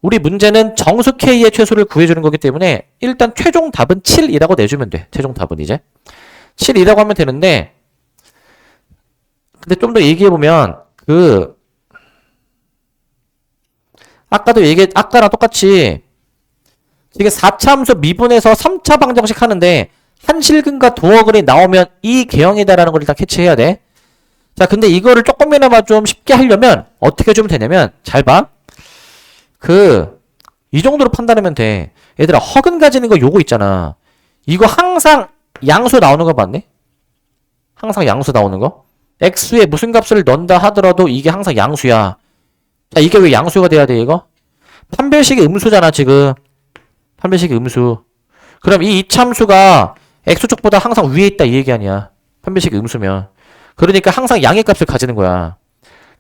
우리 문제는 정수 k의 최소를 구해주는 거기 때문에 일단 최종 답은 7이라고 내주면 돼. 최종 답은 이제 7이라고 하면 되는데, 근데 좀 더 얘기해보면 아까랑 똑같이 이게 4차 함수 미분해서 3차 방정식 하는데 한실근과 도어근이 나오면 이 개형이다라는 걸 일단 캐치해야 돼. 자, 근데 이거를 조금이나마 좀 쉽게 하려면 어떻게 해주면 되냐면, 잘 봐. 이 정도로 판단하면 돼. 얘들아, 허근 가지는 거 요거 있잖아. 이거 항상 양수 나오는 거 봤네? 항상 양수 나오는 거? x에 무슨 값을 넣는다 하더라도 이게 항상 양수야. 자, 이게 왜 양수가 돼야 돼, 이거? 판별식이 음수잖아, 지금. 판별식이 음수. 그럼 이 이참수가 x축보다 항상 위에 있다, 이 얘기 아니야. 판별식이 음수면. 그러니까 항상 양의 값을 가지는 거야.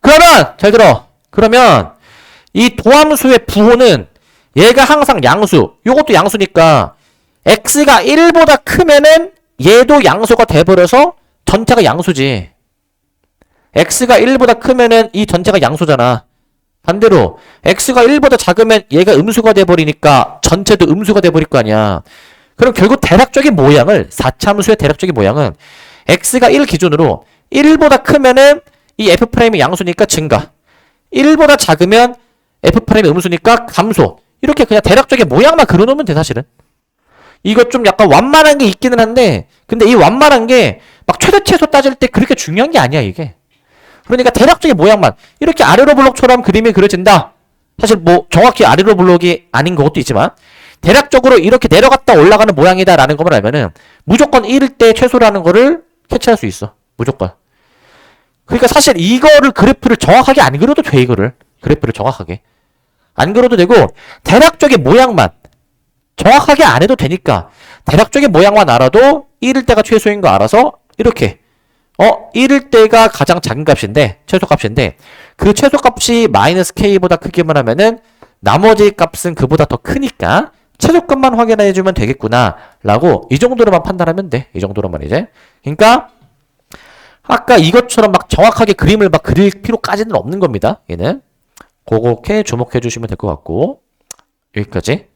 그러면, 잘 들어. 그러면 이 도함수의 부호는 얘가 항상 양수, 요것도 양수니까 x가 1보다 크면은 얘도 양수가 돼버려서 전체가 양수지. x가 1보다 크면은 이 전체가 양수잖아. 반대로 x가 1보다 작으면 얘가 음수가 돼버리니까 전체도 음수가 돼버릴 거 아니야. 그럼 결국 대략적인 모양을, 4참수의 대략적인 모양은 x가 1 기준으로 1보다 크면은 이 f'이 양수니까 증가, 1보다 작으면 f'이 음수니까 감소. 이렇게 그냥 대략적인 모양만 그려놓으면 돼, 사실은. 이거 좀 약간 완만한 게 있기는 한데, 근데 이 완만한 게 막 최대 최소 따질 때 그렇게 중요한 게 아니야, 이게. 그러니까 대략적인 모양만 이렇게 아래로 블록처럼 그림이 그려진다. 사실 뭐 정확히 아래로 블록이 아닌 것도 있지만 대략적으로 이렇게 내려갔다 올라가는 모양이다라는 것만 알면은 무조건 1일 때 최소라는 거를 캐치할 수 있어. 무조건. 그러니까 사실 이거를 그래프를 정확하게 안 그려도 돼. 이거를 그래프를 정확하게 안 그려도 되고 대략적인 모양만 정확하게 안 해도 되니까 대략적인 모양만 알아도 1일 때가 최소인 거 알아서 이렇게 1일 때가 가장 작은 값인데 최소값인데 그 최소값이 마이너스 k보다 크기만 하면은 나머지 값은 그보다 더 크니까 최소값만 확인해주면 되겠구나 라고 이 정도로만 판단하면 돼. 이 정도로만 이제. 그러니까 아까 이것처럼 막 정확하게 그림을 막 그릴 필요까지는 없는 겁니다. 얘는 그렇게 주목해 주시면 될 것 같고 여기까지.